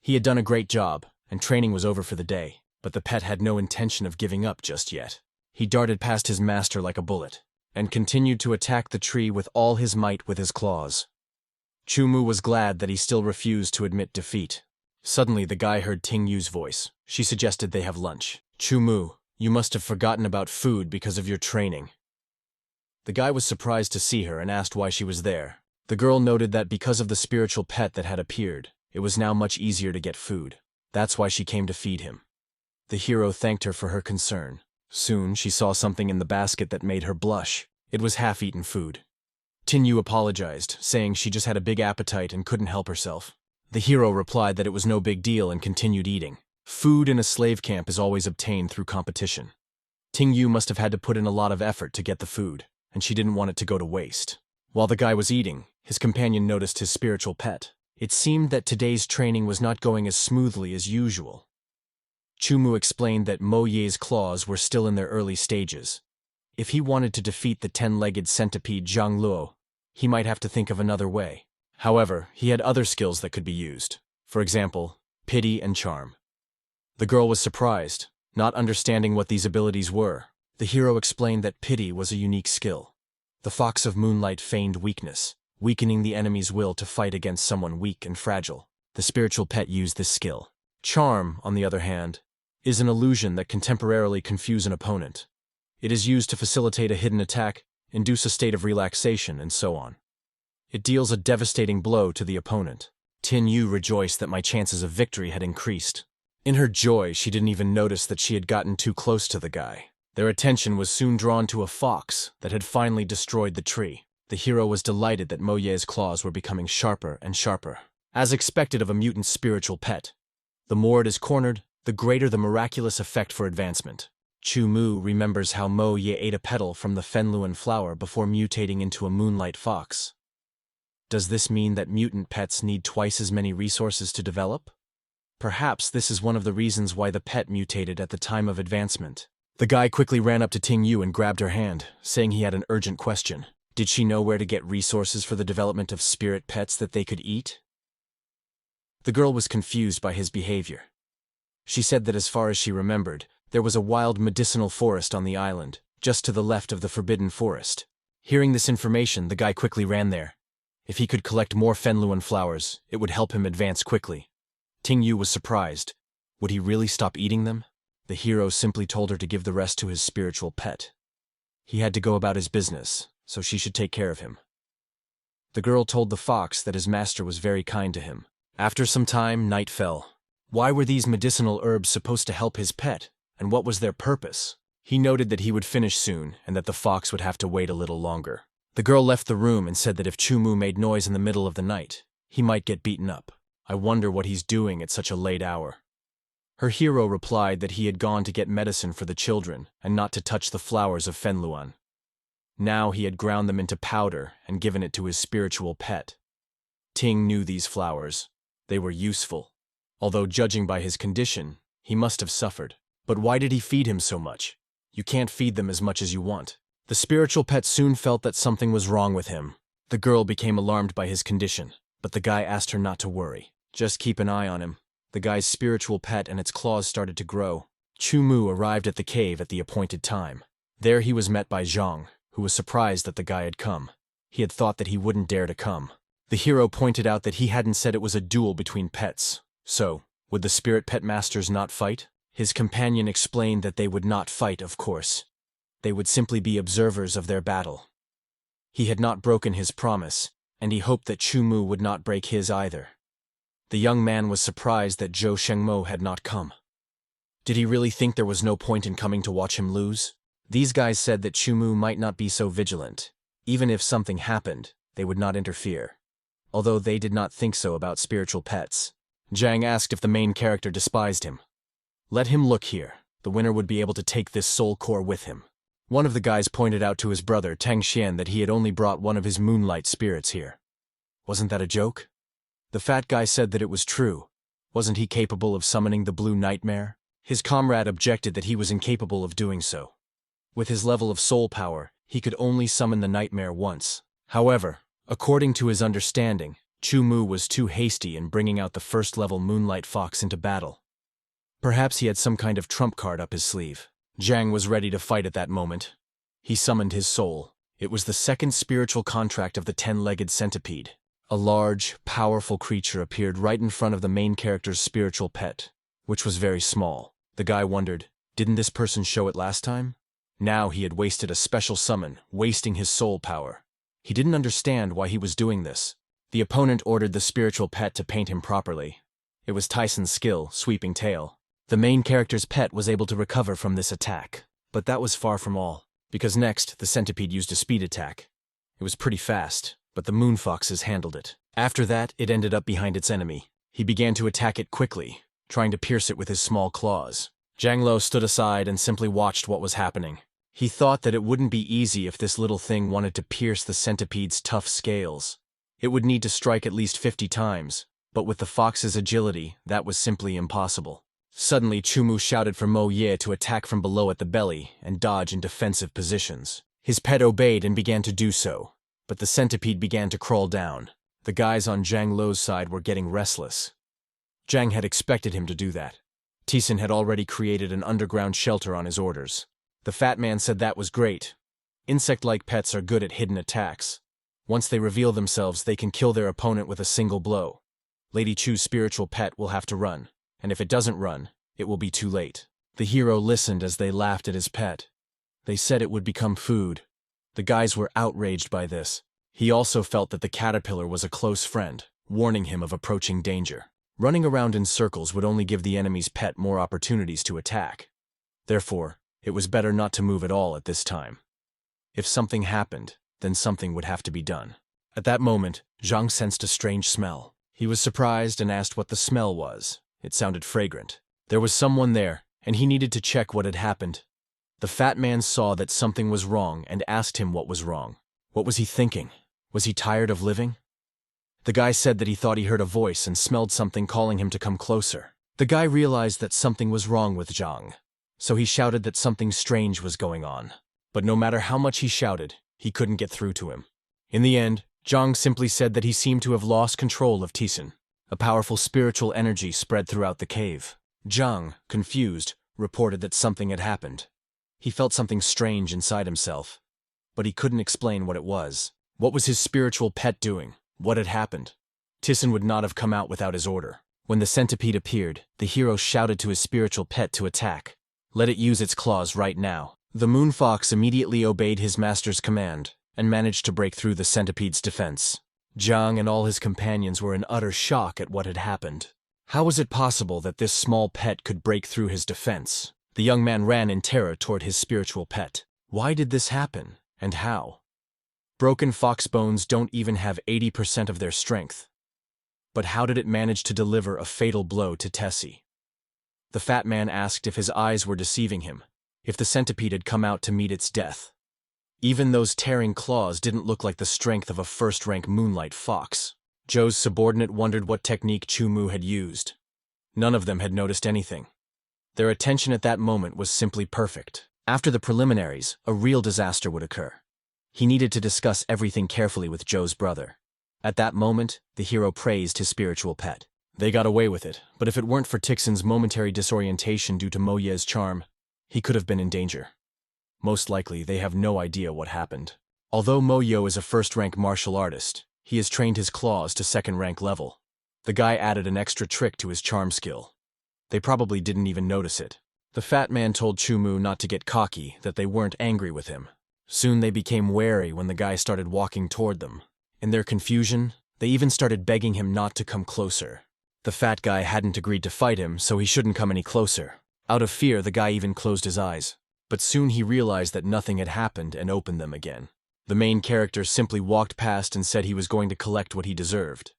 Speaker 1: He had done a great job, and training was over for the day, but the pet had no intention of giving up just yet. He darted past his master like a bullet, and continued to attack the tree with all his might with his claws. Chu Mu was glad that he still refused to admit defeat. Suddenly, the guy heard Ting Yu's voice. She suggested they have lunch. Chu Mu, you must have forgotten about food because of your training. The guy was surprised to see her and asked why she was there. The girl noted that because of the spiritual pet that had appeared, it was now much easier to get food. That's why she came to feed him. The hero thanked her for her concern. Soon, she saw something in the basket that made her blush. It was half-eaten food. Tin Yu apologized, saying she just had a big appetite and couldn't help herself. The hero replied that it was no big deal and continued eating. Food in a slave camp is always obtained through competition. Ting Yu must have had to put in a lot of effort to get the food, and she didn't want it to go to waste. While the guy was eating, his companion noticed his spiritual pet. It seemed that today's training was not going as smoothly as usual. Chu Mu explained that Mo Ye's claws were still in their early stages. If he wanted to defeat the 10-legged centipede Zhang Luo, he might have to think of another way. However, he had other skills that could be used. For example, pity and charm. The girl was surprised, not understanding what these abilities were. The hero explained that pity was a unique skill. The Fox of Moonlight feigned weakness, weakening the enemy's will to fight against someone weak and fragile. The spiritual pet used this skill. Charm, on the other hand, is an illusion that can temporarily confuse an opponent. It is used to facilitate a hidden attack, induce a state of relaxation, and so on. It deals a devastating blow to the opponent. Tin Yu rejoiced that my chances of victory had increased. In her joy, she didn't even notice that she had gotten too close to the guy. Their attention was soon drawn to a fox that had finally destroyed the tree. The hero was delighted that Mo Ye's claws were becoming sharper and sharper. As expected of a mutant spiritual pet, the more it is cornered, the greater the miraculous effect for advancement. Chu Mu remembers how Mo Ye ate a petal from the Fenluan flower before mutating into a moonlight fox. Does this mean that mutant pets need twice as many resources to develop? Perhaps this is one of the reasons why the pet mutated at the time of advancement. The guy quickly ran up to Ting Yu and grabbed her hand, saying he had an urgent question. Did she know where to get resources for the development of spirit pets that they could eat? The girl was confused by his behavior. She said that as far as she remembered, there was a wild medicinal forest on the island, just to the left of the forbidden forest. Hearing this information, the guy quickly ran there. If he could collect more Fenluan flowers, it would help him advance quickly. Ting Yu was surprised. Would he really stop eating them? The hero simply told her to give the rest to his spiritual pet. He had to go about his business, so she should take care of him. The girl told the fox that his master was very kind to him. After some time, night fell. Why were these medicinal herbs supposed to help his pet, and what was their purpose? He noted that he would finish soon, and that the fox would have to wait a little longer. The girl left the room and said that if Chumu made noise in the middle of the night, he might get beaten up. I wonder what he's doing at such a late hour. Her hero replied that he had gone to get medicine for the children and not to touch the flowers of Fenluan. Now he had ground them into powder and given it to his spiritual pet. Ting knew these flowers. They were useful. Although judging by his condition, he must have suffered. But why did he feed him so much? You can't feed them as much as you want. The spiritual pet soon felt that something was wrong with him. The girl became alarmed by his condition, but the guy asked her not to worry. Just keep an eye on him. The guy's spiritual pet and its claws started to grow. Chumu arrived at the cave at the appointed time. There he was met by Chong, who was surprised that the guy had come. He had thought that he wouldn't dare to come. The hero pointed out that he hadn't said it was a duel between pets. So, would the spirit pet masters not fight? His companion explained that they would not fight, of course. They would simply be observers of their battle. He had not broken his promise, and he hoped that Chumu would not break his either. The young man was surprised that Zhou Shengmo had not come. Did he really think there was no point in coming to watch him lose? These guys said that Chumu might not be so vigilant. Even if something happened, they would not interfere. Although they did not think so about spiritual pets. Zhang asked if the main character despised him. Let him look here. The winner would be able to take this soul core with him. One of the guys pointed out to his brother, Tang Xian, that he had only brought one of his moonlight spirits here. Wasn't that a joke? The fat guy said that it was true. Wasn't he capable of summoning the blue nightmare? His comrade objected that he was incapable of doing so. With his level of soul power, he could only summon the nightmare once. However, according to his understanding, Chumu was too hasty in bringing out the first-level moonlight fox into battle. Perhaps he had some kind of trump card up his sleeve. Zhang was ready to fight at that moment. He summoned his soul. It was the second spiritual contract of the 10-legged centipede. A large, powerful creature appeared right in front of the main character's spiritual pet, which was very small. The guy wondered, didn't this person show it last time? Now he had wasted a special summon, wasting his soul power. He didn't understand why he was doing this. The opponent ordered the spiritual pet to paint him properly. It was Tyson's skill, Sweeping Tail. The main character's pet was able to recover from this attack. But that was far from all, because next, the centipede used a speed attack. It was pretty fast, but the moonfoxes handled it. After that, it ended up behind its enemy. He began to attack it quickly, trying to pierce it with his small claws. Zhang Lo stood aside and simply watched what was happening. He thought that it wouldn't be easy if this little thing wanted to pierce the centipede's tough scales. It would need to strike at least 50 times, but with the fox's agility, that was simply impossible. Suddenly, Chumu shouted for Mo Ye to attack from below at the belly and dodge in defensive positions. His pet obeyed and began to do so, but the centipede began to crawl down. The guys on Zhang Lo's side were getting restless. Zhang had expected him to do that. Tyson had already created an underground shelter on his orders. The fat man said that was great. Insect-like pets are good at hidden attacks. Once they reveal themselves, they can kill their opponent with a single blow. Lady Chu's spiritual pet will have to run, and if it doesn't run, it will be too late. The hero listened as they laughed at his pet. They said it would become food. The guys were outraged by this. He also felt that the caterpillar was a close friend, warning him of approaching danger. Running around in circles would only give the enemy's pet more opportunities to attack. Therefore, it was better not to move at all at this time. If something happened, then something would have to be done. At that moment, Zhang sensed a strange smell. He was surprised and asked what the smell was. It sounded fragrant. There was someone there, and he needed to check what had happened. The fat man saw that something was wrong and asked him what was wrong. What was he thinking? Was he tired of living? The guy said that he thought he heard a voice and smelled something calling him to come closer. The guy realized that something was wrong with Chong, so he shouted that something strange was going on. But no matter how much he shouted, he couldn't get through to him. In the end, Chong simply said that he seemed to have lost control of Tisun. A powerful spiritual energy spread throughout the cave. Chong, confused, reported that something had happened. He felt something strange inside himself, but he couldn't explain what it was. What was his spiritual pet doing? What had happened? Tisun would not have come out without his order. When the centipede appeared, the hero shouted to his spiritual pet to attack. Let it use its claws right now. The moon fox immediately obeyed his master's command and managed to break through the centipede's defense. Chong and all his companions were in utter shock at what had happened. How was it possible that this small pet could break through his defense? The young man ran in terror toward his spiritual pet. Why did this happen, and how? Broken fox bones don't even have 80% of their strength. But how did it manage to deliver a fatal blow to Tessie? The fat man asked if his eyes were deceiving him, if the centipede had come out to meet its death. Even those tearing claws didn't look like the strength of a first-rank moonlight fox. Joe's subordinate wondered what technique Chumu had used. None of them had noticed anything. Their attention at that moment was simply perfect. After the preliminaries, a real disaster would occur. He needed to discuss everything carefully with Joe's brother. At that moment, the hero praised his spiritual pet. They got away with it, but if it weren't for Tixon's momentary disorientation due to Moye's charm, he could have been in danger. Most likely, they have no idea what happened. Although Moyo is a first-rank martial artist, he has trained his claws to second-rank level. The guy added an extra trick to his charm skill. They probably didn't even notice it. The fat man told Chumu not to get cocky, that they weren't angry with him. Soon they became wary when the guy started walking toward them. In their confusion, they even started begging him not to come closer. The fat guy hadn't agreed to fight him, so he shouldn't come any closer. Out of fear, the guy even closed his eyes. But soon he realized that nothing had happened and opened them again. The main character simply walked past and said he was going to collect what he deserved.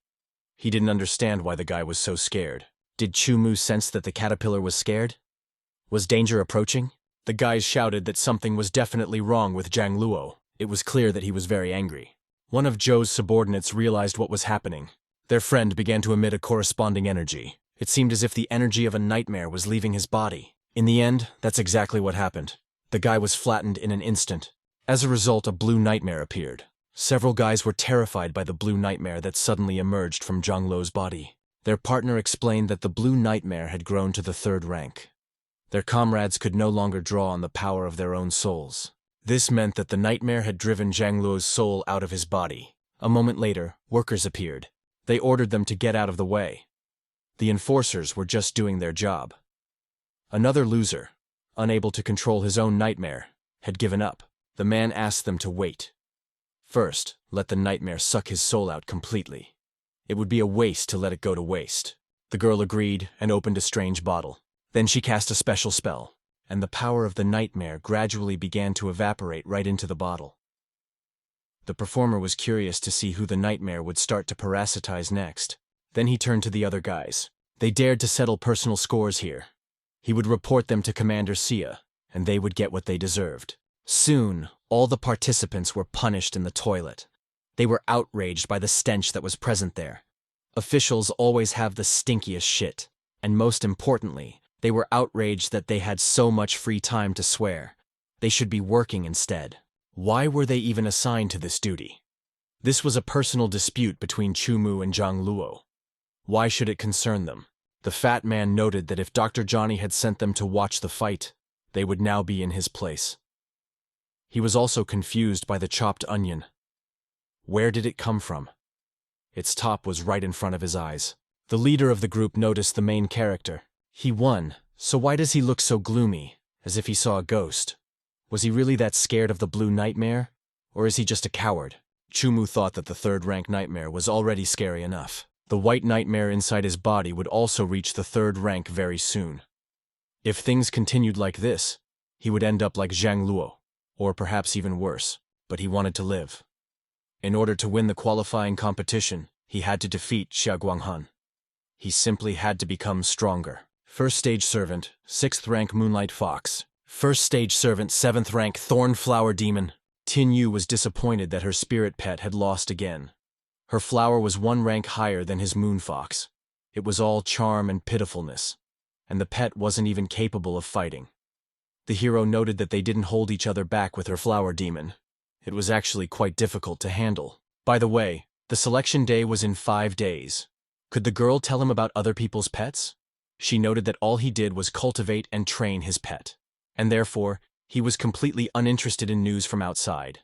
Speaker 1: He didn't understand why the guy was so scared. Did Chumu sense that the caterpillar was scared? Was danger approaching? The guys shouted that something was definitely wrong with Zhang Luo. It was clear that he was very angry. One of Joe's subordinates realized what was happening. Their friend began to emit a corresponding energy. It seemed as if the energy of a nightmare was leaving his body. In the end, that's exactly what happened. The guy was flattened in an instant. As a result, a blue nightmare appeared. Several guys were terrified by the blue nightmare that suddenly emerged from Zhang Luo's body. Their partner explained that the blue nightmare had grown to the 3rd rank. Their comrades could no longer draw on the power of their own souls. This meant that the nightmare had driven Zhang Luo's soul out of his body. A moment later, workers appeared. They ordered them to get out of the way. The enforcers were just doing their job. Another loser, unable to control his own nightmare, had given up. The man asked them to wait. First, let the nightmare suck his soul out completely. It would be a waste to let it go to waste. The girl agreed and opened a strange bottle. Then she cast a special spell, and the power of the nightmare gradually began to evaporate right into the bottle. The performer was curious to see who the nightmare would start to parasitize next. Then he turned to the other guys. They dared to settle personal scores here. He would report them to Commander Sia, and they would get what they deserved. Soon, all the participants were punished in the toilet. They were outraged by the stench that was present there. Officials always have the stinkiest shit, and most importantly, they were outraged that they had so much free time to swear. They should be working instead. Why were they even assigned to this duty? This was a personal dispute between Chumu and Zhang Luo. Why should it concern them? The fat man noted that if Dr. Johnny had sent them to watch the fight, they would now be in his place. He was also confused by the chopped onion. Where did it come from? Its top was right in front of his eyes. The leader of the group noticed the main character. He won, so why does he look so gloomy, as if he saw a ghost? Was he really that scared of the blue nightmare? Or is he just a coward? Chumu thought that the 3rd-rank nightmare was already scary enough. The white nightmare inside his body would also reach the 3rd rank very soon. If things continued like this, he would end up like Zhang Luo, or perhaps even worse, but he wanted to live. In order to win the qualifying competition, he had to defeat Xia Guanghan. He simply had to become stronger. First stage servant, 6th rank Moonlight Fox. First stage servant, 7th rank Thorn Flower Demon. Tin Yu was disappointed that her spirit pet had lost again. Her flower was one rank higher than his moon fox. It was all charm and pitifulness, and the pet wasn't even capable of fighting. The hero noted that they didn't hold each other back with her flower demon. It was actually quite difficult to handle. By the way, the selection day was in 5 days. Could the girl tell him about other people's pets? She noted that all he did was cultivate and train his pet, and therefore, he was completely uninterested in news from outside.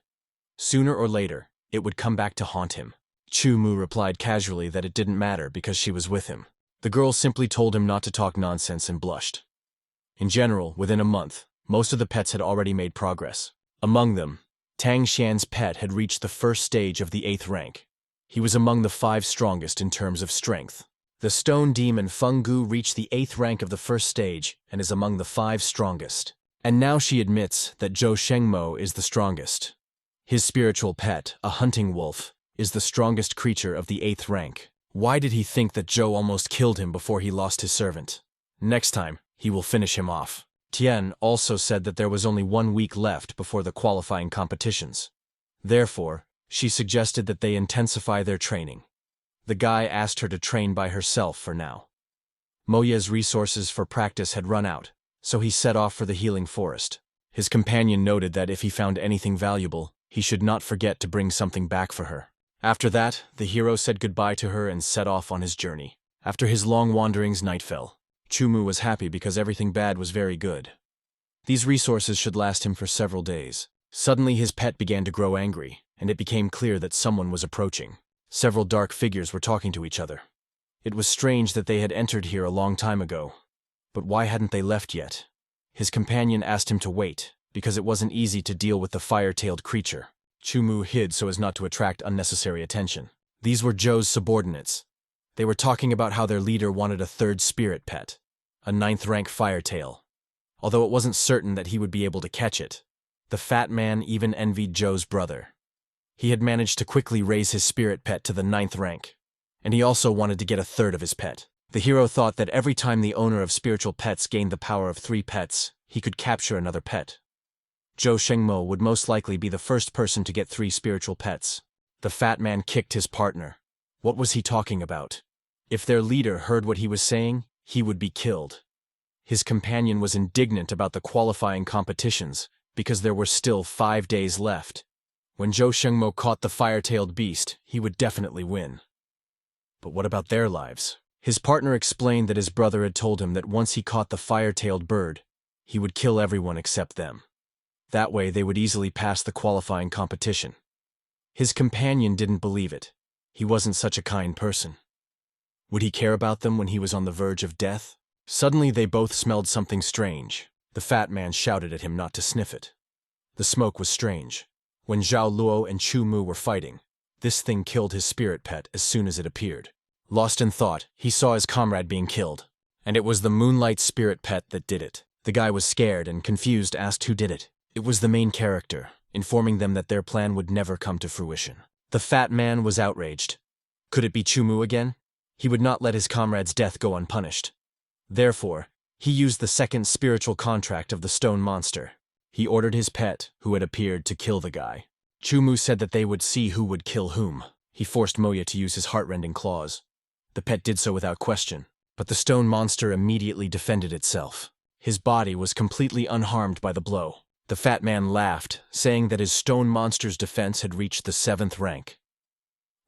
Speaker 1: Sooner or later, it would come back to haunt him. Chu-mu replied casually that it didn't matter because she was with him. The girl simply told him not to talk nonsense and blushed. In general, within a month, most of the pets had already made progress. Among them, Tang Xian's pet had reached the first stage of the 8th rank. He was among the 5 strongest in terms of strength. The stone demon Feng Gu reached the 8th rank of the first stage and is among the 5 strongest. And now she admits that Zhou Shengmo is the strongest. His spiritual pet, a hunting wolf, is the strongest creature of the 8th rank. Why did he think that Zhou almost killed him before he lost his servant? Next time, he will finish him off. Tian also said that there was only 1 week left before the qualifying competitions. Therefore, she suggested that they intensify their training. The guy asked her to train by herself for now. Moya's resources for practice had run out, so he set off for the healing forest. His companion noted that if he found anything valuable, he should not forget to bring something back for her. After that, the hero said goodbye to her and set off on his journey. After his long wanderings, night fell. Chu-mu was happy because everything bad was very good. These resources should last him for several days. Suddenly his pet began to grow angry, and it became clear that someone was approaching. Several dark figures were talking to each other. It was strange that they had entered here a long time ago. But why hadn't they left yet? His companion asked him to wait, because it wasn't easy to deal with the fire-tailed creature. Chu-mu hid so as not to attract unnecessary attention. These were Zhou's subordinates. They were talking about how their leader wanted a 3rd spirit pet, a 9th rank firetail. Although it wasn't certain that he would be able to catch it, the fat man even envied Zhou's brother. He had managed to quickly raise his spirit pet to the 9th rank, and he also wanted to get a 3rd of his pet. The hero thought that every time the owner of spiritual pets gained the power of 3 pets, he could capture another pet. Zhou Shengmo would most likely be the first person to get 3 spiritual pets. The fat man kicked his partner. What was he talking about? If their leader heard what he was saying, he would be killed. His companion was indignant about the qualifying competitions, because there were still 5 days left. When Zhou Shengmo caught the fire-tailed beast, he would definitely win. But what about their lives? His partner explained that his brother had told him that once he caught the fire-tailed bird, he would kill everyone except them. That way they would easily pass the qualifying competition. His companion didn't believe it. He wasn't such a kind person. Would he care about them when he was on the verge of death? Suddenly they both smelled something strange. The fat man shouted at him not to sniff it. The smoke was strange. When Zhao Luo and Chu Mu were fighting, this thing killed his spirit pet as soon as it appeared. Lost in thought, he saw his comrade being killed, and it was the moonlight spirit pet that did it. The guy was scared and confused, asked who did it. It was the main character, informing them that their plan would never come to fruition. The fat man was outraged. Could it be Chu Mu again? He would not let his comrade's death go unpunished. Therefore, he used the 2nd spiritual contract of the stone monster. He ordered his pet, who had appeared, to kill the guy. Chu Mu said that they would see who would kill whom. He forced Moya to use his heart-rending claws. The pet did so without question, but the stone monster immediately defended itself. His body was completely unharmed by the blow. The fat man laughed, saying that his stone monster's defense had reached the 7th rank.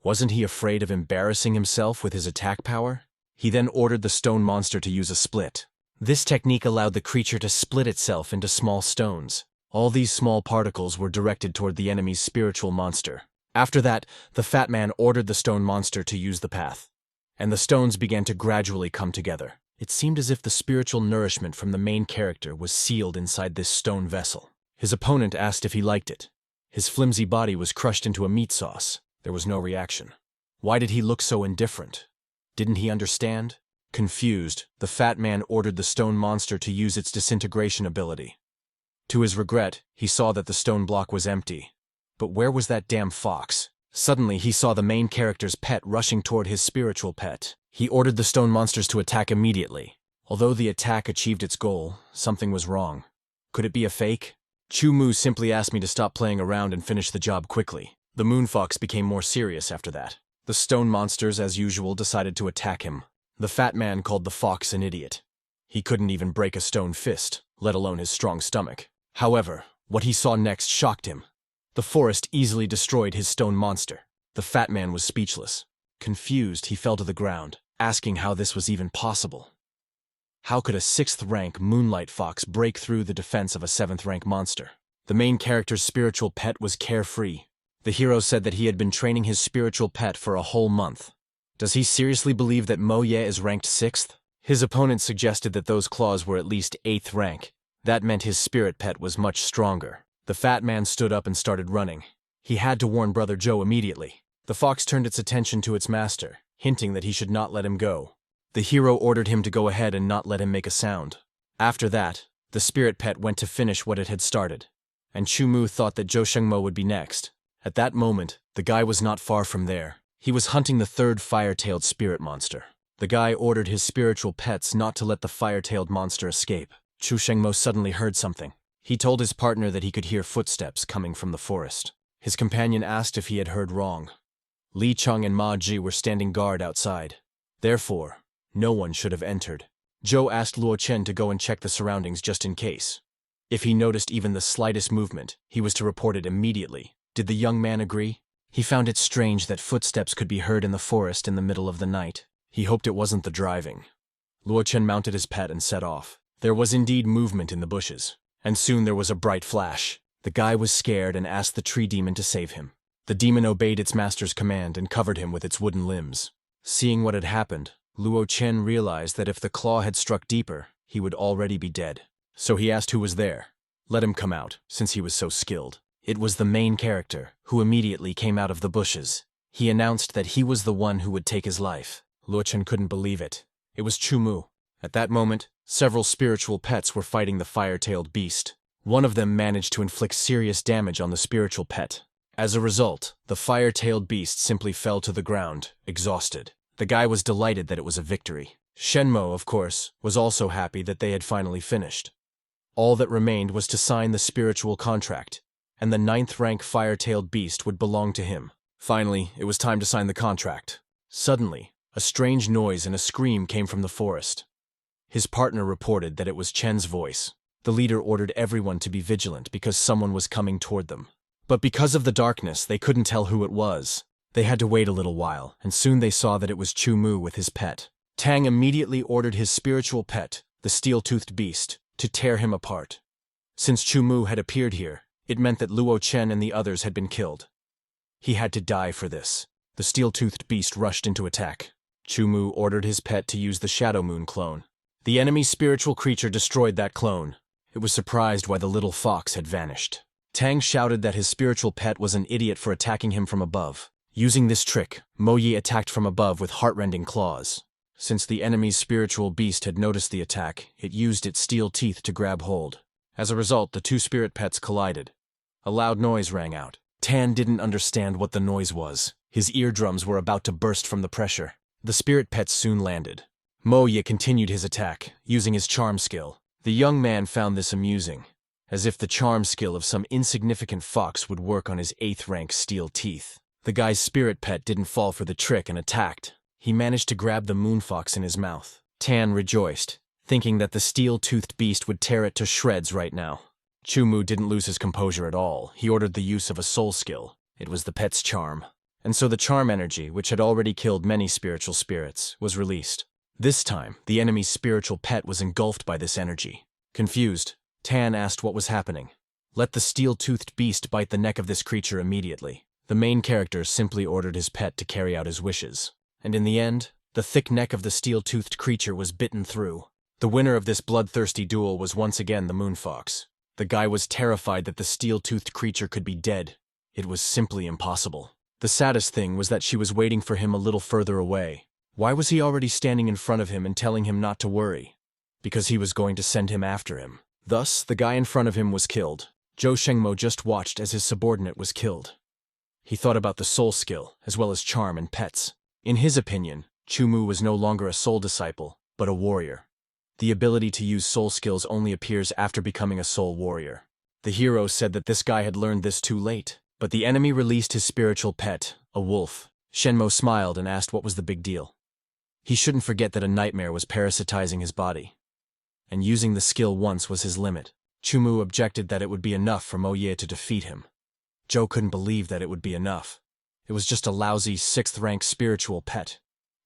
Speaker 1: Wasn't he afraid of embarrassing himself with his attack power? He then ordered the stone monster to use a split. This technique allowed the creature to split itself into small stones. All these small particles were directed toward the enemy's spiritual monster. After that, the fat man ordered the stone monster to use the path, and the stones began to gradually come together. It seemed as if the spiritual nourishment from the main character was sealed inside this stone vessel. His opponent asked if he liked it. His flimsy body was crushed into a meat sauce. There was no reaction. Why did he look so indifferent? Didn't he understand? Confused, the fat man ordered the stone monster to use its disintegration ability. To his regret, he saw that the stone block was empty. But where was that damn fox? Suddenly, he saw the main character's pet rushing toward his spiritual pet. He ordered the stone monsters to attack immediately. Although the attack achieved its goal, something was wrong. Could it be a fake? Chu Mu simply asked me to stop playing around and finish the job quickly. The moon fox became more serious after that. The stone monsters, as usual, decided to attack him. The fat man called the fox an idiot. He couldn't even break a stone fist, let alone his strong stomach. However, what he saw next shocked him. The forest easily destroyed his stone monster. The fat man was speechless. Confused, he fell to the ground, asking how this was even possible. How could a 6th-rank moonlight fox break through the defense of a 7th-rank monster? The main character's spiritual pet was carefree. The hero said that he had been training his spiritual pet for a whole month. Does he seriously believe that Mo Ye is ranked 6th? His opponent suggested that those claws were at least 8th rank. That meant his spirit pet was much stronger. The fat man stood up and started running. He had to warn Brother Joe immediately. The fox turned its attention to its master, hinting that he should not let him go. The hero ordered him to go ahead and not let him make a sound. After that, the spirit pet went to finish what it had started, and Chumu thought that Zhou Shengmo would be next. At that moment, the guy was not far from there. He was hunting the 3rd fire-tailed spirit monster. The guy ordered his spiritual pets not to let the fire-tailed monster escape. Zhou Shengmo suddenly heard something. He told his partner that he could hear footsteps coming from the forest. His companion asked if he had heard wrong. Li Chong and Ma Ji were standing guard outside. Therefore, no one should have entered. Zhou asked Luo Chen to go and check the surroundings just in case. If he noticed even the slightest movement, he was to report it immediately. Did the young man agree? He found it strange that footsteps could be heard in the forest in the middle of the night. He hoped it wasn't the driving. Luo Chen mounted his pet and set off. There was indeed movement in the bushes, and soon there was a bright flash. The guy was scared and asked the tree demon to save him. The demon obeyed its master's command and covered him with its wooden limbs. Seeing what had happened, Luo Chen realized that if the claw had struck deeper, he would already be dead. So he asked who was there. Let him come out, since he was so skilled. It was the main character, who immediately came out of the bushes. He announced that he was the one who would take his life. Luo Chen couldn't believe it. It was Chumu. At that moment, several spiritual pets were fighting the fire-tailed beast. One of them managed to inflict serious damage on the spiritual pet. As a result, the fire-tailed beast simply fell to the ground, exhausted. The guy was delighted that it was a victory. Shenmo, of course, was also happy that they had finally finished. All that remained was to sign the spiritual contract, and the 9th-rank fire-tailed beast would belong to him. Finally, it was time to sign the contract. Suddenly, a strange noise and a scream came from the forest. His partner reported that it was Chen's voice. The leader ordered everyone to be vigilant because someone was coming toward them. But because of the darkness, they couldn't tell who it was. They had to wait a little while, and soon they saw that it was Chumu with his pet. Tang immediately ordered his spiritual pet, the steel-toothed beast, to tear him apart. Since Chumu had appeared here, it meant that Luo Chen and the others had been killed. He had to die for this. The steel-toothed beast rushed into attack. Chumu ordered his pet to use the Shadow Moon clone. The enemy's spiritual creature destroyed that clone. It was surprised why the little fox had vanished. Tang shouted that his spiritual pet was an idiot for attacking him from above. Using this trick, Mo Yi attacked from above with heart-rending claws. Since the enemy's spiritual beast had noticed the attack, it used its steel teeth to grab hold. As a result, the two spirit pets collided. A loud noise rang out. Tan didn't understand what the noise was. His eardrums were about to burst from the pressure. The spirit pets soon landed. Mo Yi continued his attack, using his charm skill. The young man found this amusing, as if the charm skill of some insignificant fox would work on his 8th-rank steel teeth. The guy's spirit pet didn't fall for the trick and attacked. He managed to grab the moon fox in his mouth. Tan rejoiced, thinking that the steel-toothed beast would tear it to shreds right now. Chumu didn't lose his composure at all. He ordered the use of a soul skill. It was the pet's charm. And so the charm energy, which had already killed many spiritual spirits, was released. This time, the enemy's spiritual pet was engulfed by this energy. Confused, Tan asked what was happening. Let the steel-toothed beast bite the neck of this creature immediately. The main character simply ordered his pet to carry out his wishes. And in the end, the thick neck of the steel-toothed creature was bitten through. The winner of this bloodthirsty duel was once again the moon fox. The guy was terrified that the steel-toothed creature could be dead. It was simply impossible. The saddest thing was that she was waiting for him a little further away. Why was he already standing in front of him and telling him not to worry? Because he was going to send him after him. Thus, the guy in front of him was killed. Zhou Shengmo just watched as his subordinate was killed. He thought about the soul skill, as well as charm and pets. In his opinion, Chumu was no longer a soul disciple, but a warrior. The ability to use soul skills only appears after becoming a soul warrior. The hero said that this guy had learned this too late, but the enemy released his spiritual pet, a wolf. Shenmo smiled and asked what was the big deal. He shouldn't forget that a nightmare was parasitizing his body, and using the skill once was his limit. Chumu objected that it would be enough for Mo Ye to defeat him. Zhou couldn't believe that it would be enough. It was just a lousy 6th-rank spiritual pet.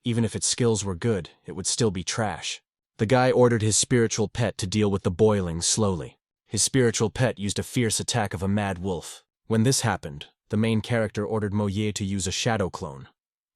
Speaker 1: Even if its skills were good, it would still be trash. The guy ordered his spiritual pet to deal with the boiling slowly. His spiritual pet used a fierce attack of a mad wolf. When this happened, the main character ordered Mo Ye to use a shadow clone.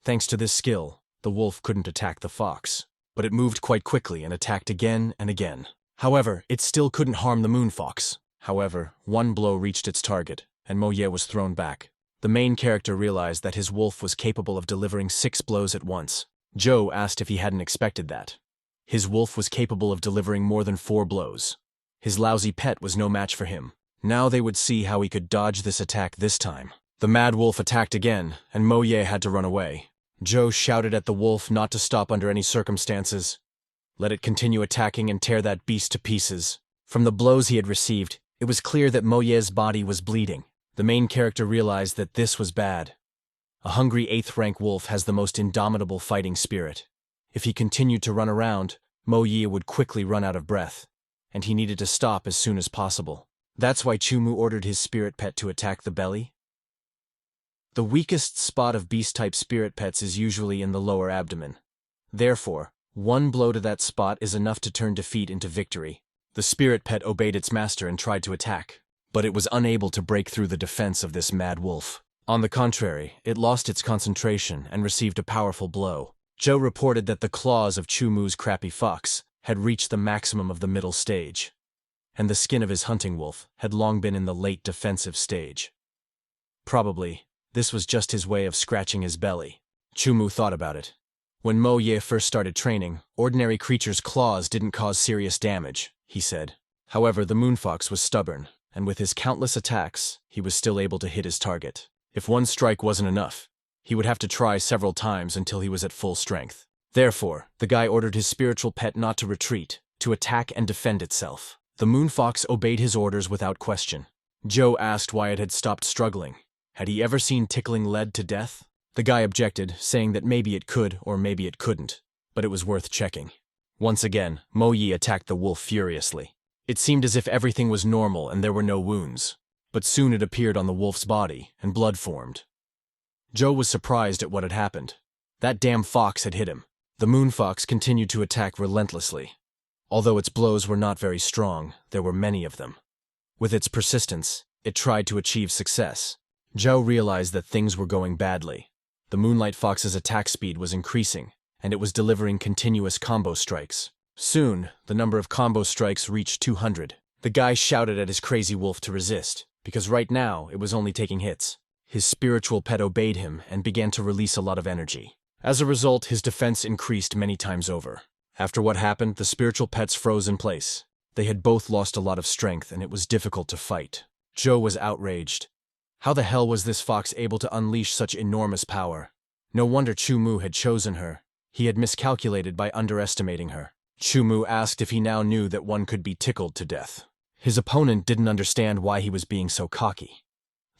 Speaker 1: Thanks to this skill, the wolf couldn't attack the fox, but it moved quite quickly and attacked again and again. However, it still couldn't harm the moon fox. However, one blow reached its target, and Mo Ye was thrown back. The main character realized that his wolf was capable of delivering 6 blows at once. Zhou asked if he hadn't expected that. His wolf was capable of delivering more than 4 blows. His lousy pet was no match for him. Now they would see how he could dodge this attack this time. The mad wolf attacked again, and Mo Ye had to run away. Zhou shouted at the wolf not to stop under any circumstances. Let it continue attacking and tear that beast to pieces. From the blows he had received, it was clear that Mo Ye's body was bleeding. The main character realized that this was bad. A hungry 8th-rank wolf has the most indomitable fighting spirit. If he continued to run around, Mo Ye would quickly run out of breath, and he needed to stop as soon as possible. That's why Chumu ordered his spirit pet to attack the belly. The weakest spot of beast-type spirit pets is usually in the lower abdomen. Therefore, one blow to that spot is enough to turn defeat into victory. The spirit pet obeyed its master and tried to attack, but it was unable to break through the defense of this mad wolf. On the contrary, it lost its concentration and received a powerful blow. Zhou reported that the claws of Chumu's crappy fox had reached the maximum of the middle stage, and the skin of his hunting wolf had long been in the late defensive stage. Probably, this was just his way of scratching his belly. Chumu thought about it. When Mo Ye first started training, ordinary creatures' claws didn't cause serious damage, he said. However, the moonfox was stubborn, and with his countless attacks, he was still able to hit his target. If one strike wasn't enough, he would have to try several times until he was at full strength. Therefore, the guy ordered his spiritual pet not to retreat, to attack and defend itself. The moonfox obeyed his orders without question. Zhou asked why it had stopped struggling. Had he ever seen tickling lead to death? The guy objected, saying that maybe it could or maybe it couldn't, but it was worth checking. Once again, Mo Ye attacked the wolf furiously. It seemed as if everything was normal and there were no wounds, but soon it appeared on the wolf's body and blood formed. Zhou was surprised at what had happened. That damn fox had hit him. The moon fox continued to attack relentlessly. Although its blows were not very strong, there were many of them. With its persistence, it tried to achieve success. Zhou realized that things were going badly. The Moonlight Fox's attack speed was increasing, and it was delivering continuous combo strikes. Soon, the number of combo strikes reached 200. The guy shouted at his crazy wolf to resist, because right now it was only taking hits. His spiritual pet obeyed him and began to release a lot of energy. As a result, his defense increased many times over. After what happened, the spiritual pets froze in place. They had both lost a lot of strength, and it was difficult to fight. Zhou was outraged. How the hell was this fox able to unleash such enormous power? No wonder Chumu had chosen her. He had miscalculated by underestimating her. Chumu asked if he now knew that one could be tickled to death. His opponent didn't understand why he was being so cocky.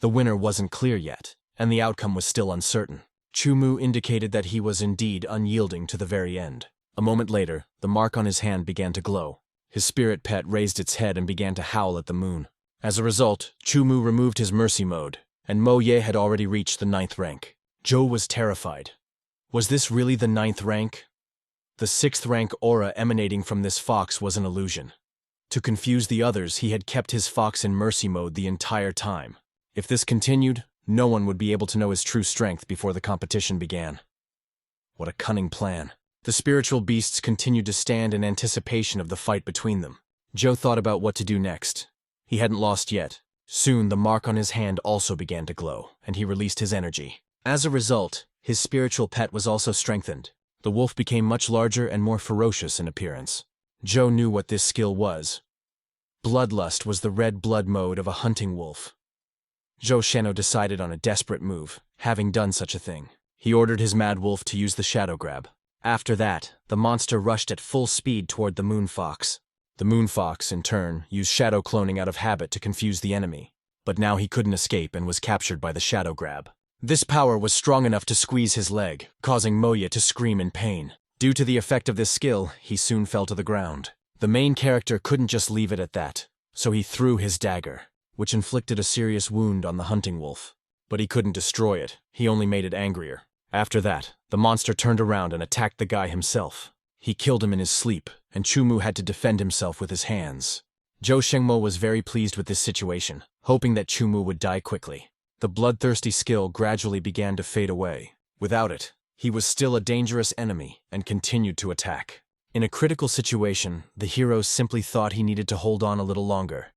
Speaker 1: The winner wasn't clear yet, and the outcome was still uncertain. Chumu indicated that he was indeed unyielding to the very end. A moment later, the mark on his hand began to glow. His spirit pet raised its head and began to howl at the moon. As a result, Chumu removed his mercy mode, and Mo Ye had already reached the 9th rank. Zhou was terrified. Was this really the 9th rank? The 6th rank aura emanating from this fox was an illusion. To confuse the others, he had kept his fox in mercy mode the entire time. If this continued, no one would be able to know his true strength before the competition began. What a cunning plan. The spiritual beasts continued to stand in anticipation of the fight between them. Zhou thought about what to do next. He hadn't lost yet. Soon, the mark on his hand also began to glow, and he released his energy. As a result, his spiritual pet was also strengthened. The wolf became much larger and more ferocious in appearance. Zhou knew what this skill was. Bloodlust was the red blood mode of a hunting wolf. Zhou Sheno decided on a desperate move, having done such a thing. He ordered his mad wolf to use the shadow grab. After that, the monster rushed at full speed toward the moon fox. The moon fox, in turn, used shadow cloning out of habit to confuse the enemy, but now he couldn't escape and was captured by the shadow grab. This power was strong enough to squeeze his leg, causing Moya to scream in pain. Due to the effect of this skill, he soon fell to the ground. The main character couldn't just leave it at that, so he threw his dagger, which inflicted a serious wound on the hunting wolf. But he couldn't destroy it, he only made it angrier. After that, the monster turned around and attacked the guy himself. He killed him in his sleep, and Chumu had to defend himself with his hands. Zhou Shengmo was very pleased with this situation, hoping that Chumu would die quickly. The bloodthirsty skill gradually began to fade away. Without it, he was still a dangerous enemy and continued to attack. In a critical situation, the hero simply thought he needed to hold on a little longer.